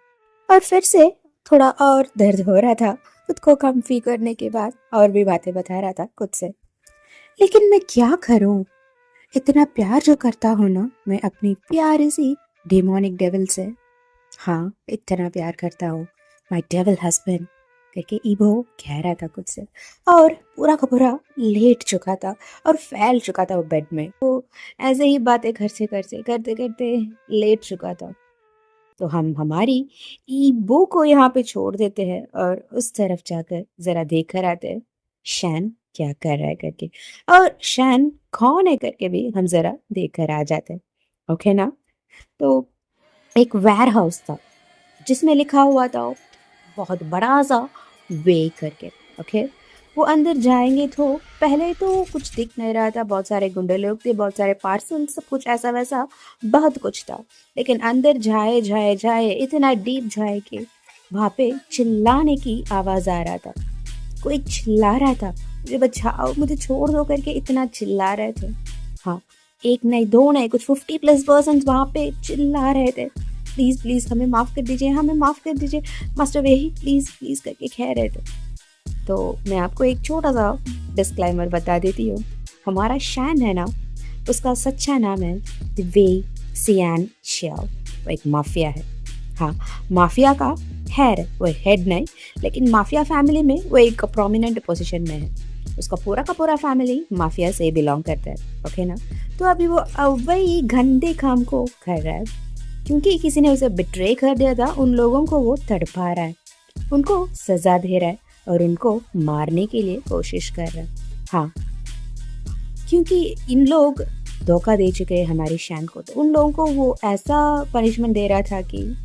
और फिर से थोड़ा और दर्द हो रहा था। खुद को कम्फी करने के बाद और भी बातें बता रहा था खुद से। लेकिन मैं क्या करूं, इतना प्यार जो करता हूं ना मैं अपनी प्यारी सी डेमोनिक डेविल से। हाँ, इतना प्यार करता हूँ, माई डेविल हस्बैंड करके ईबो कह रहा था खुद से। और पूरा का पूरा लेट चुका था और फैल चुका था वो बेड में। वो ऐसे ही बातें करते करते लेट चुका था। तो हम हमारी ईबो को यहाँ पे छोड़ देते हैं और उस तरफ जाकर जरा देख कर आते हैं शैन क्या कर रहा है करके, और शैन कौन है करके भी हम जरा देख कर आ जाते हैं। ओके ना? तो एक वेयर हाउस था जिसमें लिखा हुआ था बहुत बड़ा सा वे करके। ओके, वो अंदर जाएंगे तो पहले तो कुछ दिख नहीं रहा था, बहुत सारे गुंडे लोग थे, बहुत सारे पार्सल, सब कुछ ऐसा वैसा बहुत कुछ था। लेकिन अंदर जाए जाए जाए इतना डीप जाए कि वहाँ पे चिल्लाने की आवाज़ आ रहा था। कोई चिल्ला रहा था, मुझे बचाओ, मुझे छोड़ दो करके इतना चिल्ला रहे थे। हाँ, एक नहीं दो नहीं, कुछ 50+ पर्सन वहाँ पे चिल्ला रहे थे, प्लीज़ प्लीज़ हमें माफ़ कर दीजिए, हमें माफ़ कर दीजिए मास्टर, वही प्लीज़ प्लीज़ करके कह रहे थे। तो मैं आपको एक छोटा सा डिस्क्लेमर बता देती हूँ। हमारा शैन है ना, उसका सच्चा नाम है वे सियान शियाओ। वो एक माफिया है। हाँ, माफिया का है, वो हेड नहीं, लेकिन माफिया फैमिली में वो एक प्रोमिनेंट पोजीशन में है। उसका पूरा का पूरा फैमिली माफिया से बिलोंग करता है। ओके ना? तो अभी वो वही गंदे काम को कर रहा है, क्योंकि किसी ने उसे बिट्रे कर दिया था। उन लोगों को वो तड़पा रहा है, उनको सजा दे रहा है और उनको मारने के लिए कोशिश कर रहा है। हाँ, क्योंकि इन लोग धोखा दे चुके हैं हमारी शैन को, तो उन लोगों को वो ऐसा पनिशमेंट दे रहा था कि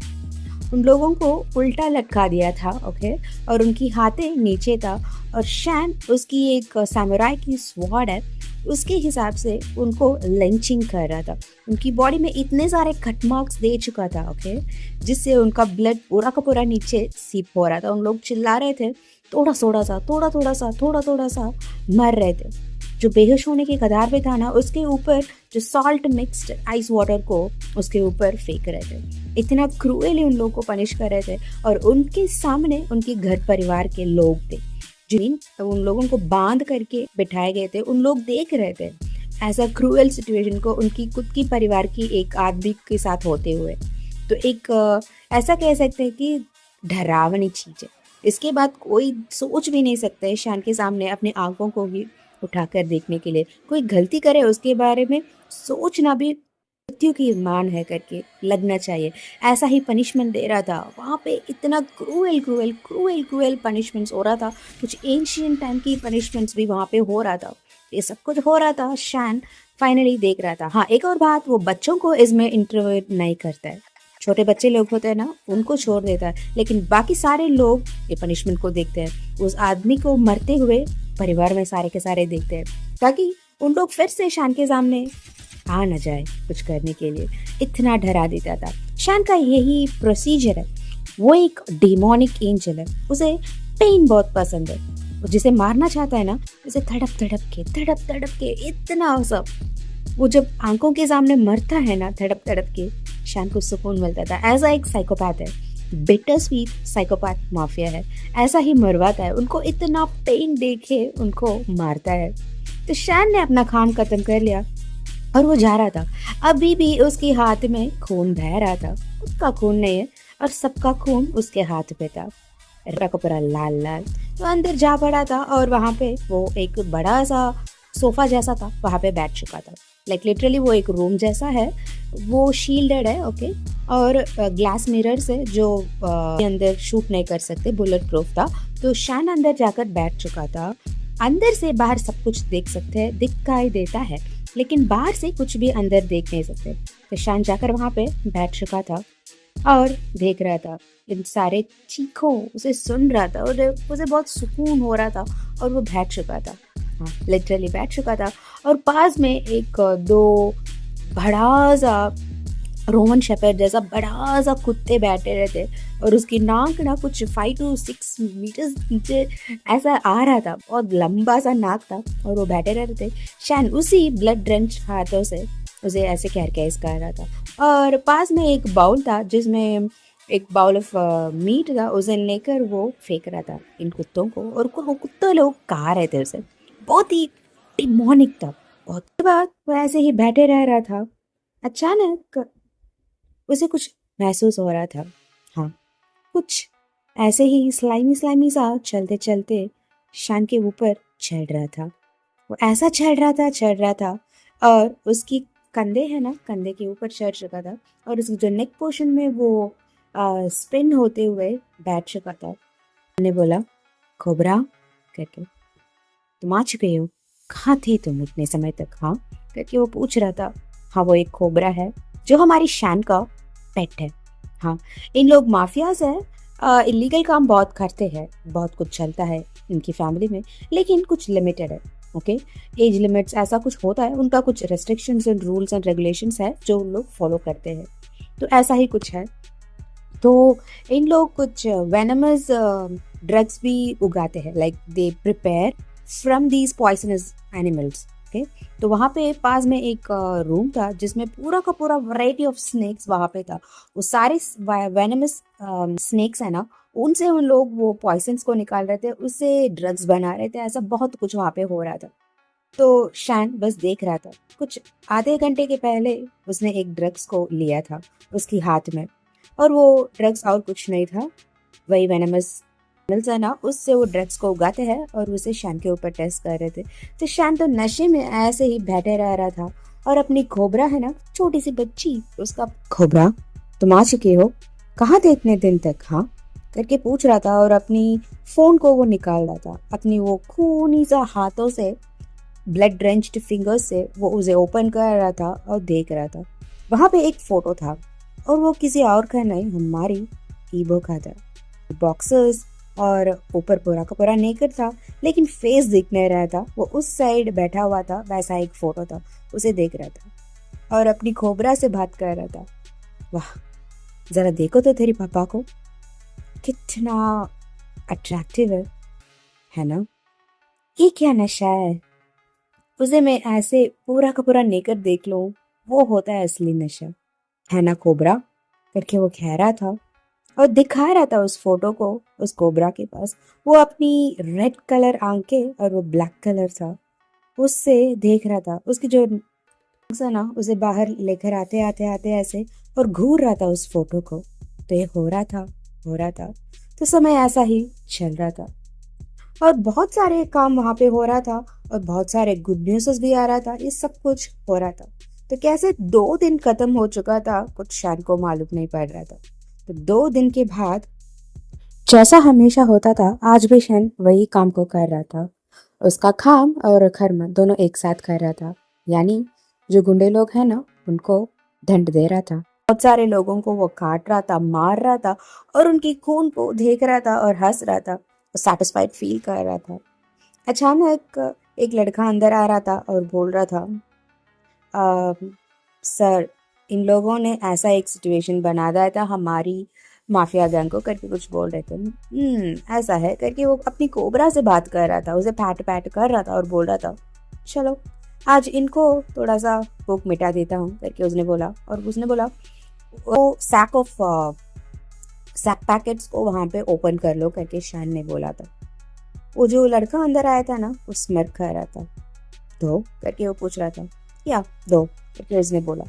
उन लोगों को उल्टा लटका दिया था। ओके, और उनकी हाथें नीचे था, और शैन उसकी एक सैमुराई की स्वॉर्ड है, उसके हिसाब से उनको लिंचिंग कर रहा था। उनकी बॉडी में इतने सारे कट मार्क्स दे चुका था, ओके, जिससे उनका ब्लड पूरा का पूरा नीचे सीप हो रहा था। उन लोग चिल्ला रहे थे, थोड़ा थोड़ा सा, थोड़ा थोड़ा सा, थोड़ा थोड़ा सा मर रहे थे। जो बेहोश होने के कगार पे था ना, उसके ऊपर जो सॉल्ट मिक्स्ड आइस वाटर को उसके ऊपर फेंक रहे थे। इतना क्रूएली उन लोगों को पनिश कर रहे थे, और उनके सामने उनके घर परिवार के लोग थे, जिन उन लोगों को बांध करके बिठाए गए थे। उन लोग देख रहे थे ऐसा क्रूएल सिचुएशन को उनकी खुद की परिवार की एक आदमी के साथ होते हुए। तो एक ऐसा कह सकते हैं कि डरावनी चीज़ है। इसके बाद कोई सोच भी नहीं सकता है शैन के सामने अपनी आंखों को भी उठाकर देखने के लिए। कोई गलती करे उसके बारे में सोचना भी मृत्यु की मान है करके लगना चाहिए। ऐसा ही पनिशमेंट दे रहा था वहाँ पे। इतना cruel cruel cruel cruel punishments हो रहा था। कुछ एंशियंट टाइम की पनिशमेंट्स भी वहाँ पे हो रहा था। ये सब कुछ हो रहा था, शैन फाइनली देख रहा था। हाँ, एक और बात, वो बच्चों को इसमें इंटरव्यू नहीं करता है। छोटे बच्चे लोग होते हैं ना, उनको छोड़ देता है, लेकिन बाकी सारे लोग ये पनिशमेंट को देखते हैं। उस आदमी को मरते हुए परिवार में सारे के सारे देखते हैं, ताकि उन लोग फिर से शैन के सामने आ न जाए कुछ करने के लिए। इतना डरा देता था। शैन का यही प्रोसीजर है। वो एक डेमोनिक एंजल है, उसे पेन बहुत पसंद है। वो जिसे मारना चाहता है ना, उसे तड़प तड़प के इतना सब, वो जब आंखों के सामने मरता है ना तड़प के, शैन को सुकून मिलता था। ऐसा एक साइकोपैथ है, बिटर स्वीट साइकोपैथ माफिया है। ऐसा ही मरवाता है उनको, इतना पेन देखे उनको मारता है। तो शैन ने अपना काम खत्म कर लिया और वो जा रहा था। अभी भी उसके हाथ में खून बह रहा था। उसका खून नहीं है, और सबका खून उसके हाथ पे था, पूरा लाल लाल। तो अंदर जा पड़ा था, और वहाँ पे वो एक बड़ा सा सोफा जैसा था, वहाँ पे बैठ चुका था। लाइक लिटरली वो एक रूम जैसा है, वो शील्डेड है, ओके, और ग्लास मिरर से जो अंदर शूट नहीं कर सकते, बुलेट प्रूफ था। तो शैन अंदर जाकर बैठ चुका था। अंदर से बाहर सब कुछ देख सकते हैं, दिखाई देता है, लेकिन बाहर से कुछ भी अंदर देख नहीं सकते। तो शैन जाकर वहां पे बैठ चुका था और देख रहा था इन सारे चीखों, उसे सुन रहा था और उसे बहुत सुकून हो रहा था और वो बैठ चुका था। हाँ, लिटरली बैठ चुका था। और पास में एक दो बड़ा सा रोमन शेपर्ड जैसा बड़ा सा कुत्ते बैठे रहते और उसकी नाक ना कुछ 5 to 6 मीटर्स नीचे ऐसा आ रहा था, बहुत लंबा सा नाक था और वो बैठे रहते थे। शैन उसी ब्लड ड्रेंच हाथों से उसे ऐसे कैरकेस कर रहा था और पास में एक बाउल था जिसमें एक बाउल ऑफ मीट था, उसे लेकर वो फेंक रहा था इन कुत्तों को और वो कुत्ते लोग खा रहे थे उसे। बहुत ही डिमोनिक था। बहुत बाद वो ऐसे ही बैठे रह रहा था। अचानक उसे कुछ महसूस हो रहा था। हाँ, कुछ ऐसे ही स्लाइमी स्लाइमी सा चलते चलते शान के ऊपर चढ़ रहा था। वो ऐसा चढ़ रहा था और उसकी कंधे है ना, कंधे के ऊपर चढ़ चुका था और उसकी जो नेक पोर्शन में वो स्पिन होते हुए बैठ चुका था। मैंने बोला, कोबरा करके, तुम आ चुके हो? कहाँ थे तुम इतने समय तक? हाँ करके वो पूछ रहा था। हाँ, वो एक कोबरा है जो हमारी शैन का पेट है। हाँ, इन लोग माफियाज है, इलीगल काम बहुत करते हैं, बहुत कुछ चलता है इनकी फैमिली में, लेकिन कुछ लिमिटेड है। ओके, एज लिमिट्स ऐसा कुछ होता है, उनका कुछ restrictions and rules and regulations है जो उन लोग फॉलो करते हैं। तो ऐसा ही कुछ है। तो इन लोग कुछ वेनमस ड्रग्स भी उगाते हैं, like they prepare from these poisonous animals. Okay, तो वहाँ पे पास में एक रूम था जिसमें पूरा का पूरा वैरायटी ऑफ स्नेक्स वहाँ पे था। वो सारे वेनमस स्नेक्स है ना, उनसे उन लोग वो पॉइजन्स को निकाल रहे थे, उससे ड्रग्स बना रहे थे, ऐसा बहुत कुछ वहाँ पे हो रहा था। तो शैन बस देख रहा था। कुछ आधे घंटे के पहले उसने एक ड्रग्स को लिया था उसकी हाथ में, और वो ड्रग्स और कुछ नहीं था, वही वेनमस मिल्स है ना, उससे वो ड्रग्स को उगाते हैं और उसे शैन के ऊपर टेस्ट कर रहे थे। तो शैन तो नशे में ऐसे ही बैठे रह रहा था और अपनी खोबरा है ना, छोटी सी बच्ची, उसका खोबरा तुम आ चुके हो? कहाँ थे इतने दिन तक? हाँ करके पूछ रहा था और अपनी फोन को वो निकाल रहा था। अपनी वो खूनी सा हाथों से, ब्लड ड्रेंच्ड फिंगर्स से वो उसे ओपन कर रहा था और देख रहा था। वहां पे एक फोटो था और वो किसी और का नहीं, हमारी ईबो का था। बॉक्सर्स और ऊपर पूरा का पूरा नेकर था, लेकिन फेस दिख नहीं रहा था। वो उस साइड बैठा हुआ था, वैसा एक फोटो था, उसे देख रहा था और अपनी खोबरा से बात कर रहा था। वाह, जरा देखो तो तेरी पापा को, कितना अट्रैक्टिव है ना? ये क्या नशा है? उसे मैं ऐसे पूरा का पूरा नेकर देख लूं, वो होता है असली नशा, है ना कोबरा करके वो कह रहा था और दिखा रहा था उस फोटो को उस कोबरा के पास। वो अपनी रेड कलर आंखें और वो ब्लैक कलर था, उससे देख रहा था। उसकी जो ना, उसे बाहर लेकर आते आते आते ऐसे और घूर रहा था उस फोटो को। तो ये हो रहा था। तो समय ऐसा ही चल रहा था और बहुत सारे काम वहां पे हो रहा था और बहुत सारे गुड न्यूज़ भी आ रहा था। ये सब कुछ हो रहा था। तो कैसे 2 दिन खत्म हो चुका था, कुछ शैन को मालूम नहीं पड़ रहा था। तो 2 दिन के बाद जैसा हमेशा होता था, आज भी शैन वही काम को कर रहा था। उसका काम और कर्म दोनों एक साथ कर रहा था, यानी जो गुंडे लोग हैं ना, उनको दंड दे रहा था। बहुत सारे लोगों को वो काट रहा था, मार रहा था और उनकी खून को देख रहा था और हंस रहा था, सैटिस्फाइड फील कर रहा था। अचानक एक लड़का अंदर आ रहा था और बोल रहा था, सर, इन लोगों ने ऐसा एक सिचुएशन बना दिया था हमारी माफिया गैंग को करके कुछ बोल रहे थे। ऐसा है करके वो अपनी कोबरा से बात कर रहा था, उसे पैट पैट कर रहा था और बोल रहा था, चलो आज इनको थोड़ा सा भूख मिटा देता हूँ करके उसने बोला। और उसने बोला, वो सैक पैकेट्स को वहां पे ओपन कर लो करके शैन ने बोला था। वो जो लड़का अंदर आया था ना, वो स्मिर्क कर रहा था। दो करके वो पूछ रहा था, या दो करके उसने बोला।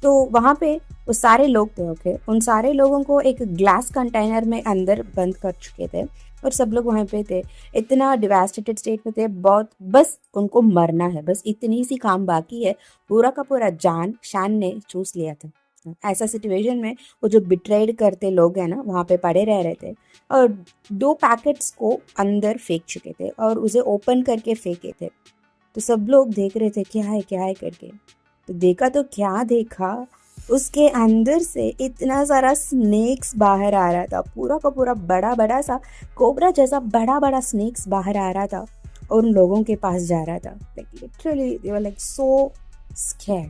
तो वहां पे वो सारे लोग थे। ओके, उन सारे लोगों को एक ग्लास कंटेनर में अंदर बंद कर चुके थे और सब लोग वहां पे थे, इतना डिवास्टेटेड स्टेट में थे, बहुत बस उनको मरना है, बस इतनी सी काम बाकी है। पूरा का पूरा जान शान ने चूस लिया था। ऐसा सिचुएशन में वो जो बिट्रेड करते लोग हैं ना वहाँ पे पड़े रह रहे थे और 2 पैकेट्स को अंदर फेंक चुके थे और उसे ओपन करके फेंके थे। तो सब लोग देख रहे थे क्या है करके। तो देखा तो क्या देखा, उसके अंदर से इतना सारा स्नेक्स बाहर आ रहा था, पूरा का पूरा बड़ा बड़ा सा कोबरा जैसा बड़ा बड़ा स्नेक्स बाहर आ रहा था और उन लोगों के पास जा रहा था। Like literally they were like so scared.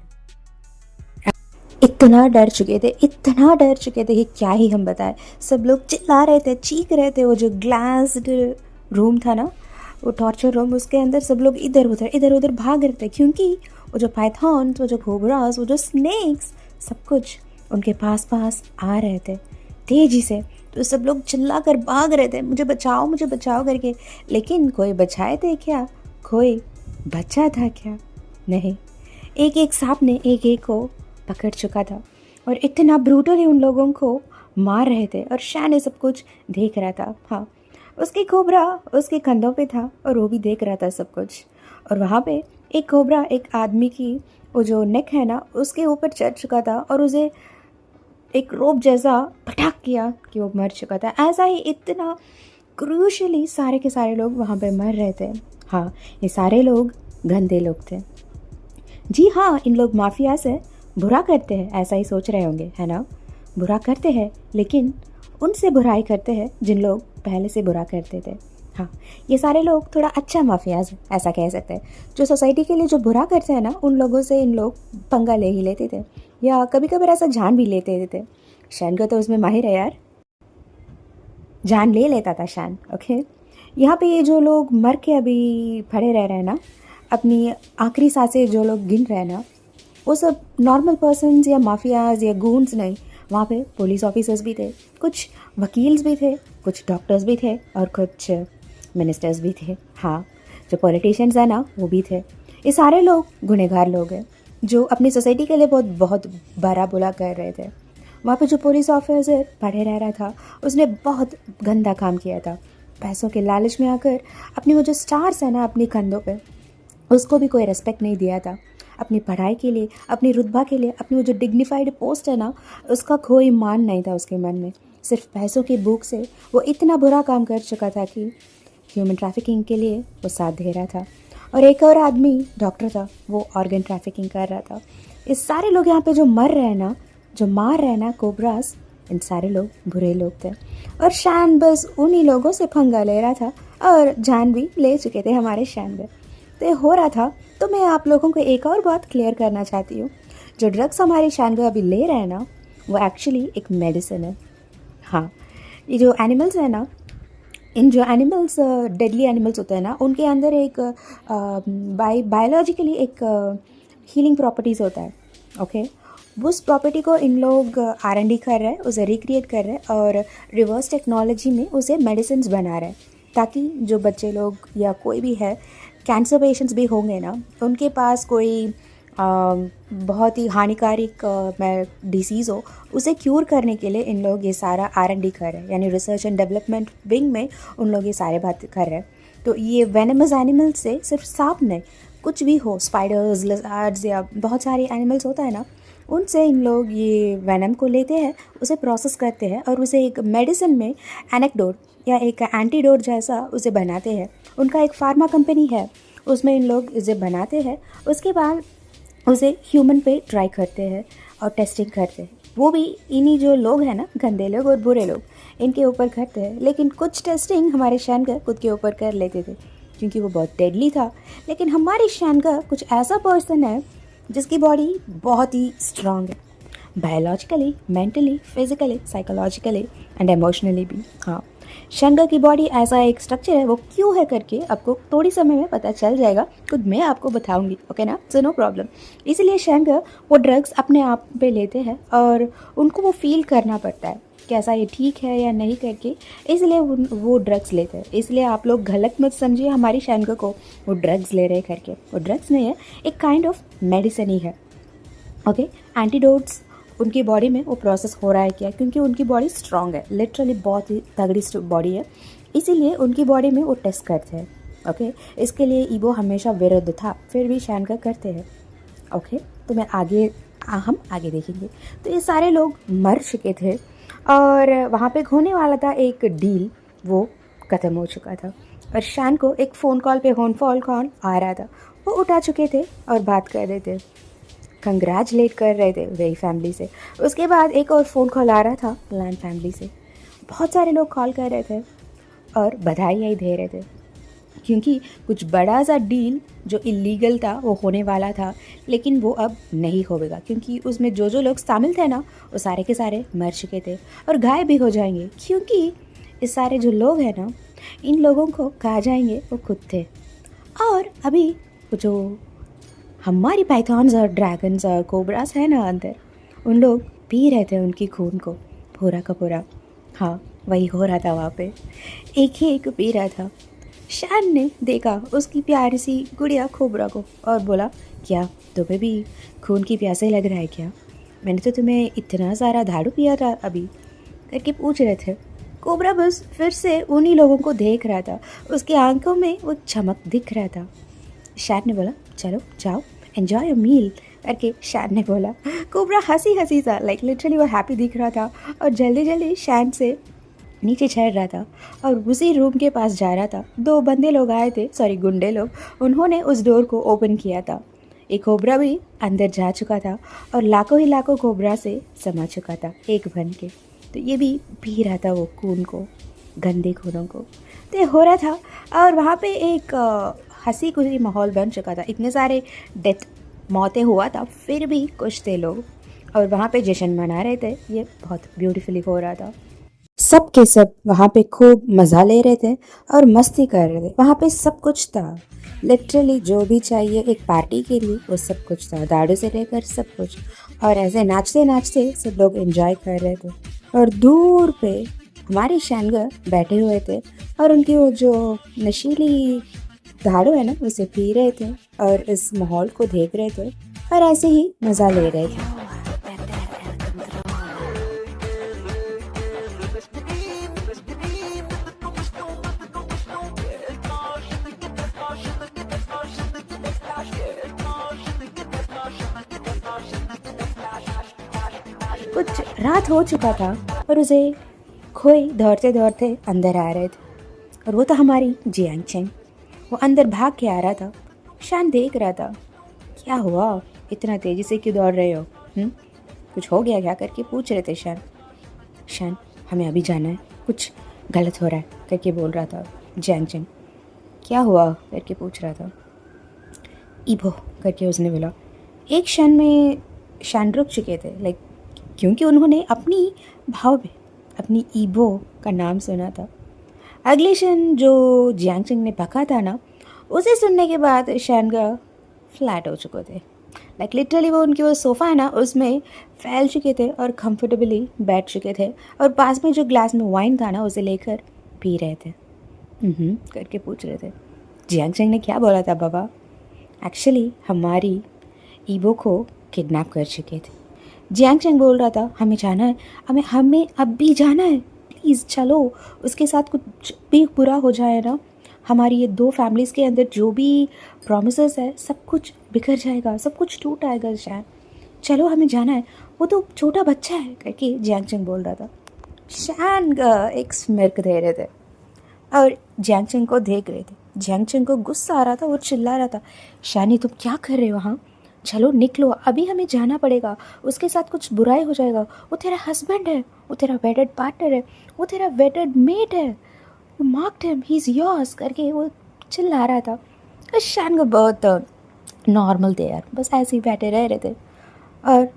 इतना डर चुके थे, इतना डर चुके थे कि क्या ही हम बताएं। सब लोग चिल्ला रहे थे, चीख रहे थे। वो जो ग्लास्ड रूम था ना, वो टॉर्चर रूम, उसके अंदर सब लोग इधर उधर भाग रहे थे, क्योंकि वो जो पाइथॉन्स, वो जो कोबरास, वो जो स्नेक्स, सब कुछ उनके पास पास आ रहे थे तेजी से। तो सब लोग चिल्ला कर भाग रहे थे, मुझे बचाओ करके। लेकिन कोई बचाए थे क्या? कोई बचा था क्या? नहीं। एक एक सांप ने एक एक को पकड़ चुका था और इतना ब्रूटली उन लोगों को मार रहे थे और शाह ने सब कुछ देख रहा था। हाँ, उसकी कोबरा उसके कंधों पे था और वो भी देख रहा था सब कुछ। और वहाँ पे एक कोबरा एक आदमी की वो जो नेक है ना उसके ऊपर चढ़ चुका था और उसे एक रोप जैसा पटाक किया कि वो मर चुका था। ऐसा ही इतना क्रूशली सारे के सारे लोग वहाँ पे मर रहे थे। हाँ, ये सारे लोग गंदे लोग थे। जी हाँ, इन लोग माफिया से बुरा करते हैं, ऐसा ही सोच रहे होंगे, है ना? बुरा करते हैं, लेकिन उनसे बुराई करते हैं जिन लोग पहले से बुरा करते थे। हाँ, ये सारे लोग थोड़ा अच्छा माफियाज ऐसा कह सकते हैं। जो सोसाइटी के लिए जो बुरा करते हैं ना, उन लोगों से इन लोग पंगा ले ही लेते थे या कभी कभी ऐसा जान भी लेते थे। शैन का तो उसमें माहिर है यार, जान ले लेता था शैन। ओके, यहाँ पे ये जो लोग मर के अभी पड़े रह रहे हैं ना, अपनी आखिरी सांसें जो लोग गिन रहे हैं ना, वो सब नॉर्मल पर्सन्स या माफियाज या गूंस नहीं। वहाँ पे पुलिस ऑफिसर्स भी थे, कुछ वकील्स भी थे, कुछ डॉक्टर्स भी थे और कुछ मिनिस्टर्स भी थे। हाँ, जो पॉलिटिशियंस हैं ना वो भी थे। ये सारे लोग गुनहगार लोग हैं जो अपनी सोसाइटी के लिए बहुत बहुत बड़ा बुरा कर रहे थे। वहाँ पे जो पुलिस ऑफिसर पड़े रह रहा था उसने बहुत गंदा काम किया था। पैसों के लालच में आकर अपनी वो जो स्टार्स है ना अपनी कंधों पे, उसको भी कोई रेस्पेक्ट नहीं दिया था। अपनी पढ़ाई के लिए, अपनी रुतबा के लिए, अपनी वो जो डिग्निफाइड पोस्ट है ना उसका कोई मान नहीं था उसके मन में। सिर्फ पैसों की भूख से वो इतना बुरा काम कर चुका था कि ह्यूमन ट्रैफिकिंग के लिए वो साथ दे रहा था। और एक और आदमी डॉक्टर था, वो ऑर्गन ट्रैफिकिंग कर रहा था। इस सारे लोग यहाँ पे जो मर रहे हैं ना, जो मार रहे हैं ना कोबरास, इन सारे लोग बुरे लोग थे। और शैन बस उन्हीं लोगों से पंगा ले रहा था और जान भी ले चुके थे हमारे शैन में। तो ये हो रहा था। तो मैं आप लोगों को एक और बात क्लियर करना चाहती हूँ, जो ड्रग्स हमारे शैन अभी ले रहे हैं ना वो एक्चुअली एक मेडिसिन है। हाँ, ये जो एनिमल्स है ना, इन जो एनिमल्स डेडली एनिमल्स होते हैं ना, उनके अंदर एक बायोलॉजिकली एक हीलिंग प्रॉपर्टीज़ होता है। ओके, उस प्रॉपर्टी को इन लोग R&D कर रहे हैं, उसे रिक्रिएट कर रहे हैं और रिवर्स टेक्नोलॉजी में उसे मेडिसिन बना रहे हैं, ताकि जो बच्चे लोग या कोई भी है, कैंसर पेशेंट्स भी होंगे ना, उनके पास कोई बहुत ही हानिकारक डिसीज़ हो, उसे क्यूर करने के लिए इन लोग ये सारा R&D कर रहे हैं। यानी रिसर्च एंड डेवलपमेंट विंग में उन लोग ये सारे बात कर रहे हैं। तो ये वेनेमस एनिमल्स से सिर्फ सांप नहीं, कुछ भी हो, स्पाइडर्स, लिजर्ड्स या बहुत सारे एनिमल्स होता है ना, उनसे इन लोग ये वेनम को लेते हैं, उसे प्रोसेस करते हैं और उसे एक मेडिसिन में एनेक्डोट या एक एंटीडोट जैसा उसे बनाते हैं। उनका एक फार्मा कंपनी है, उसमें इन लोग इसे बनाते हैं। उसके बाद उसे ह्यूमन पे ट्राई करते हैं और टेस्टिंग करते हैं। वो भी इन्हीं जो लोग हैं ना, गंदे लोग और बुरे लोग, इनके ऊपर करते हैं। लेकिन कुछ टेस्टिंग हमारे शैनका खुद के ऊपर कर लेते थे क्योंकि वो बहुत डेडली था। लेकिन हमारे शैनका कुछ ऐसा पर्सन है जिसकी बॉडी बहुत ही स्ट्रांग है, biologically, mentally, physically, psychologically and emotionally भी। हाँ, शंकर की बॉडी ऐसा एक स्ट्रक्चर है, वो क्यों है करके आपको थोड़ी समय में पता चल जाएगा, खुद मैं आपको बताऊंगी। ओके ना, सो नो प्रॉब्लम। इसलिए शंकर वो ड्रग्स अपने आप पे लेते हैं और उनको वो फील करना पड़ता है कैसा ये ठीक है या नहीं करके, इसलिए वो ड्रग्स लेते हैं। इसलिए आप लोग गलत मत समझिए हमारी शंकर को वो ड्रग्स ले रहे करके, वो ड्रग्स नहीं है, एक काइंड ऑफ मेडिसिन ही है। ओके, एंटीडोट्स उनकी बॉडी में वो प्रोसेस हो रहा है क्या, क्योंकि उनकी बॉडी स्ट्रांग है, लिटरली बहुत ही तगड़ी बॉडी है, इसीलिए उनकी बॉडी में वो टेस्ट करते हैं। ओके, इसके लिए ईबो हमेशा विरुद्ध था, फिर भी शैनका करते हैं। ओके, तो मैं आगे हम आगे देखेंगे। तो ये सारे लोग मर चुके थे और वहाँ पे होने वाला था एक डील, वो ख़त्म हो चुका था। और शान को एक फ़ोन कॉल पे फोन कॉल आ रहा था, वो उठा चुके थे और बात कर रहे थे, कंग्रेचुलेट कर रहे थे वही फैमिली से। उसके बाद एक और फ़ोन कॉल आ रहा था लैंड फैमिली से, बहुत सारे लोग कॉल कर रहे थे और बधाइयाँ दे रहे थे, क्योंकि कुछ बड़ा सा डील जो इलीगल था वो होने वाला था, लेकिन वो अब नहीं होगा, क्योंकि उसमें जो जो लोग शामिल थे ना वो सारे के सारे मर चुके थे और गायब भी हो जाएंगे, क्योंकि इस सारे जो लोग हैं ना, इन लोगों को कहा जाएंगे वो खुद थे। और अभी जो हमारी पाइथॉन्स और ड्रैगन्स और कोबरास है ना अंदर, उन लोग पी रहे थे उनकी खून को पूरा का पूरा। हाँ, वही हो रहा था वहाँ पे, एक ही एक पी रहा था। शान ने देखा उसकी प्यारी सी गुड़िया कोबरा को और बोला, क्या तुम्हें भी खून की प्यासे लग रहा है क्या? मैंने तो तुम्हें इतना सारा झाड़ू पिया था अभी, करके पूछ रहे थे। कोबरा बस फिर से उन्हीं लोगों को देख रहा था, उसकी आंखों में वो चमक दिख रहा था। शान ने बोला, चलो जाओ एन्जॉय योर मील, करके शान ने बोला। कोबरा हंसी हंसी सा, लाइक लिटरली वो हैप्पी दिख रहा था और जल्दी जल्दी शान से नीचे चढ़ रहा था और उसी रूम के पास जा रहा था। दो बंदे लोग आए थे, सॉरी गुंडे लोग, उन्होंने उस डोर को ओपन किया था। एक कोबरा भी अंदर जा चुका था और लाखों ही लाखों कोबरा से समा चुका था एक बन के। तो ये भी पी रहा था वो खून को, गंदे खूनों को। तो ये हो रहा था और वहाँ पे एक हंसी खुशी माहौल बन चुका था। इतने सारे डेथ मौतें हुआ था, फिर भी कुछ थे लोग और वहाँ पे जश्न मना रहे थे। ये बहुत ब्यूटीफुली हो रहा था। सब के सब वहाँ पे खूब मज़ा ले रहे थे और मस्ती कर रहे थे। वहाँ पे सब कुछ था, लिटरली जो भी चाहिए एक पार्टी के लिए वो सब कुछ था, दारू से लेकर सब कुछ। और ऐसे नाचते नाचते सब लोग एंजॉय कर रहे थे। और दूर पे हमारे शैनगर बैठे हुए थे और उनकी वो जो नशीली दारू है ना उसे पी रहे थे और इस माहौल को देख रहे थे और ऐसे ही मज़ा ले रहे थे। कुछ रात हो चुका था और उसे खोई दौड़ते दौड़ते अंदर आ रहे थे और वो था हमारी जियांग चेंग। वो अंदर भाग के आ रहा था। शान देख रहा था, क्या हुआ, इतना तेज़ी से क्यों दौड़ रहे हो? कुछ हो गया क्या, करके पूछ रहे थे शान। शान, हमें अभी जाना है, कुछ गलत हो रहा है, करके बोल रहा था जियांग चेंग। क्या हुआ, करके पूछ रहा था। ईबो, करके उसने बोला। एक क्षण में शान रुक चुके थे, लाइक, क्योंकि उन्होंने अपनी भाव में अपनी ईबो का नाम सुना था। अगले क्षण जो जियांग चेंग ने पका था ना, उसे सुनने के बाद शान का फ्लैट हो चुके थे। लाइक लिटरली वो उनकी वो सोफ़ा है ना उसमें फैल चुके थे और कंफर्टेबली बैठ चुके थे और पास में जो ग्लास में वाइन था ना उसे लेकर पी रहे थे। करके पूछ रहे थे, जियांग चेंग ने क्या बोला था बाबा? एक्चुअली हमारी ईबो को किडनैप कर चुके थे। जियांग चेंग बोल रहा था, हमें जाना है, हमें अब भी जाना है, प्लीज़ चलो। उसके साथ कुछ भी बुरा हो जाए ना, हमारी ये दो फैमिलीज़ के अंदर जो भी प्रॉमिसेस है सब कुछ बिखर जाएगा, सब कुछ टूट आएगा। शान, चलो हमें जाना है, वो तो छोटा बच्चा है, करके जियांग चेंग बोल रहा था। शान एक स्मिर्क दे रहे थे और जियांग चेंग को देख रहे थे। जियांग चेंग को गुस्सा आ रहा था, वो चिल्ला रहा था, शानी तुम क्या कर रहे हो? हाँ चलो निकलो, अभी हमें जाना पड़ेगा, उसके साथ कुछ बुराई हो जाएगा। वो तेरा हस्बैंड है, वो तेरा वेडेड पार्टनर है, वो तेरा वेडेड मेट है, you marked him, he is yours, करके वो चिल्ला रहा था। शान को बहुत नॉर्मल थे यार, बस ऐसे ही बैठे रह रहे थे और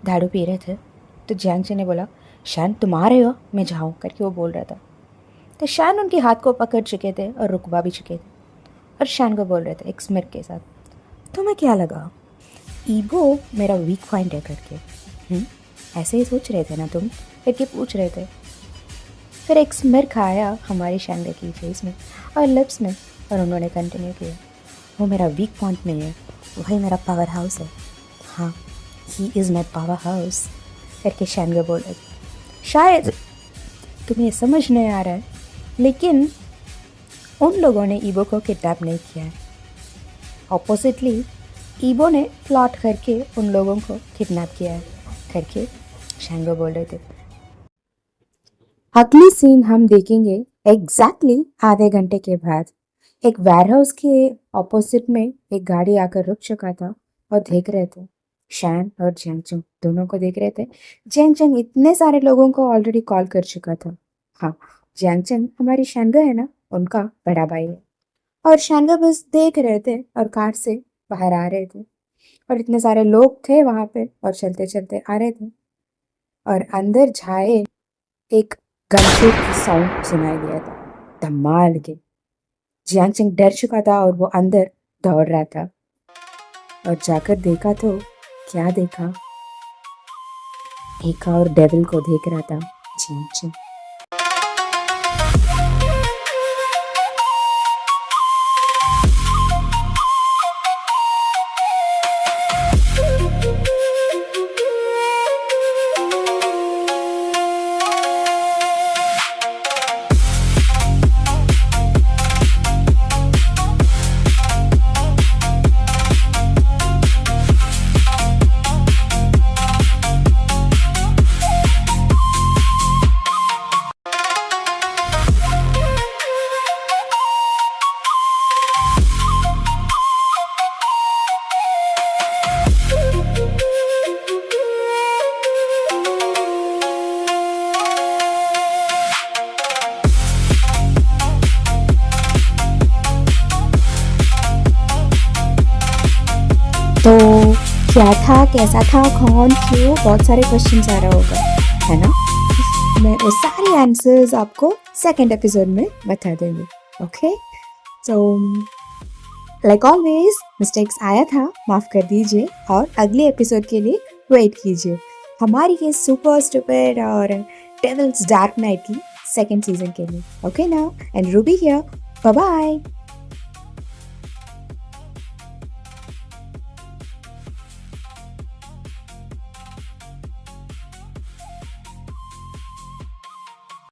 दारू पी रहे थे। तो जियांग चेंग ने बोला, शान तुम आ रहे हो, मैं जाऊँ, करके वो बोल रहा था। तो शान उनके हाथ को पकड़ चुके थे और रुकवा भी चुके थे और शान को बोल रहे थे एक स्मिर्क के साथ, तुम्हें क्या लगा ईबो मेरा वीक पॉइंट है, करके ऐसे ही सोच रहे थे ना तुम, करके पूछ रहे थे। फिर एक स्मिर्क आया हमारी शान की फेस में और लिप्स में और उन्होंने कंटिन्यू किया, वो मेरा वीक पॉइंट नहीं है, वही मेरा पावर हाउस है। हाँ, he is my power house, करके शान बोल रहे थे। शायद तुम्हें समझ नहीं आ रहा है, लेकिन उन लोगों ने ईबो को किडनैप नहीं किया है। ऑपोजिटली ईबो ने प्लॉट करके उन लोगों को किडनैप किया है करके शैंगो बोल रहे थे। अगली सीन हम देखेंगे एग्जैक्टली आधे घंटे के बाद। एक वेयरहाउस के ऑपोजिट में एक गाड़ी आकर रुक चुका था और देख रहे थे। शैन और जियांगचंग दोनों को देख रहे थे। जियांगचंग इतने सारे लोगों को ऑलरेडी कॉल कर चुका था। हाँ, जियांगचंग हमारी शैनगो है ना, उनका बड़ा भाई है। और शैनगो बस देख रहे थे और कार से बाहर आ रहे थे और इतने सारे लोग थे वहां पे और चलते चलते आ रहे थे और अंदर जाए एक गनशॉट की साउंड सुनाई दिया था धमाल के। जियांगचंग डर चुका था और वो अंदर दौड़ रहा था और जाकर देखा तो क्या देखा, एक और डेविल को देख रहा था जियांगचंग। तो क्या था, कैसा था, कौन, क्यों, बहुत सारे क्वेश्चंस आ रहा होगा, है ना। मैं वो सारे आंसर्स आपको सेकंड एपिसोड में बता दूंगी। ओके, तो लाइक ऑलवेज मिस्टेक्स आया था, माफ कर दीजिए और अगले एपिसोड के लिए वेट कीजिए हमारी ये सुपर स्टूपिड और डेविल्स डार्क नाइट की सेकंड सीजन के लिए। ओके ना, and Ruby here, bye bye.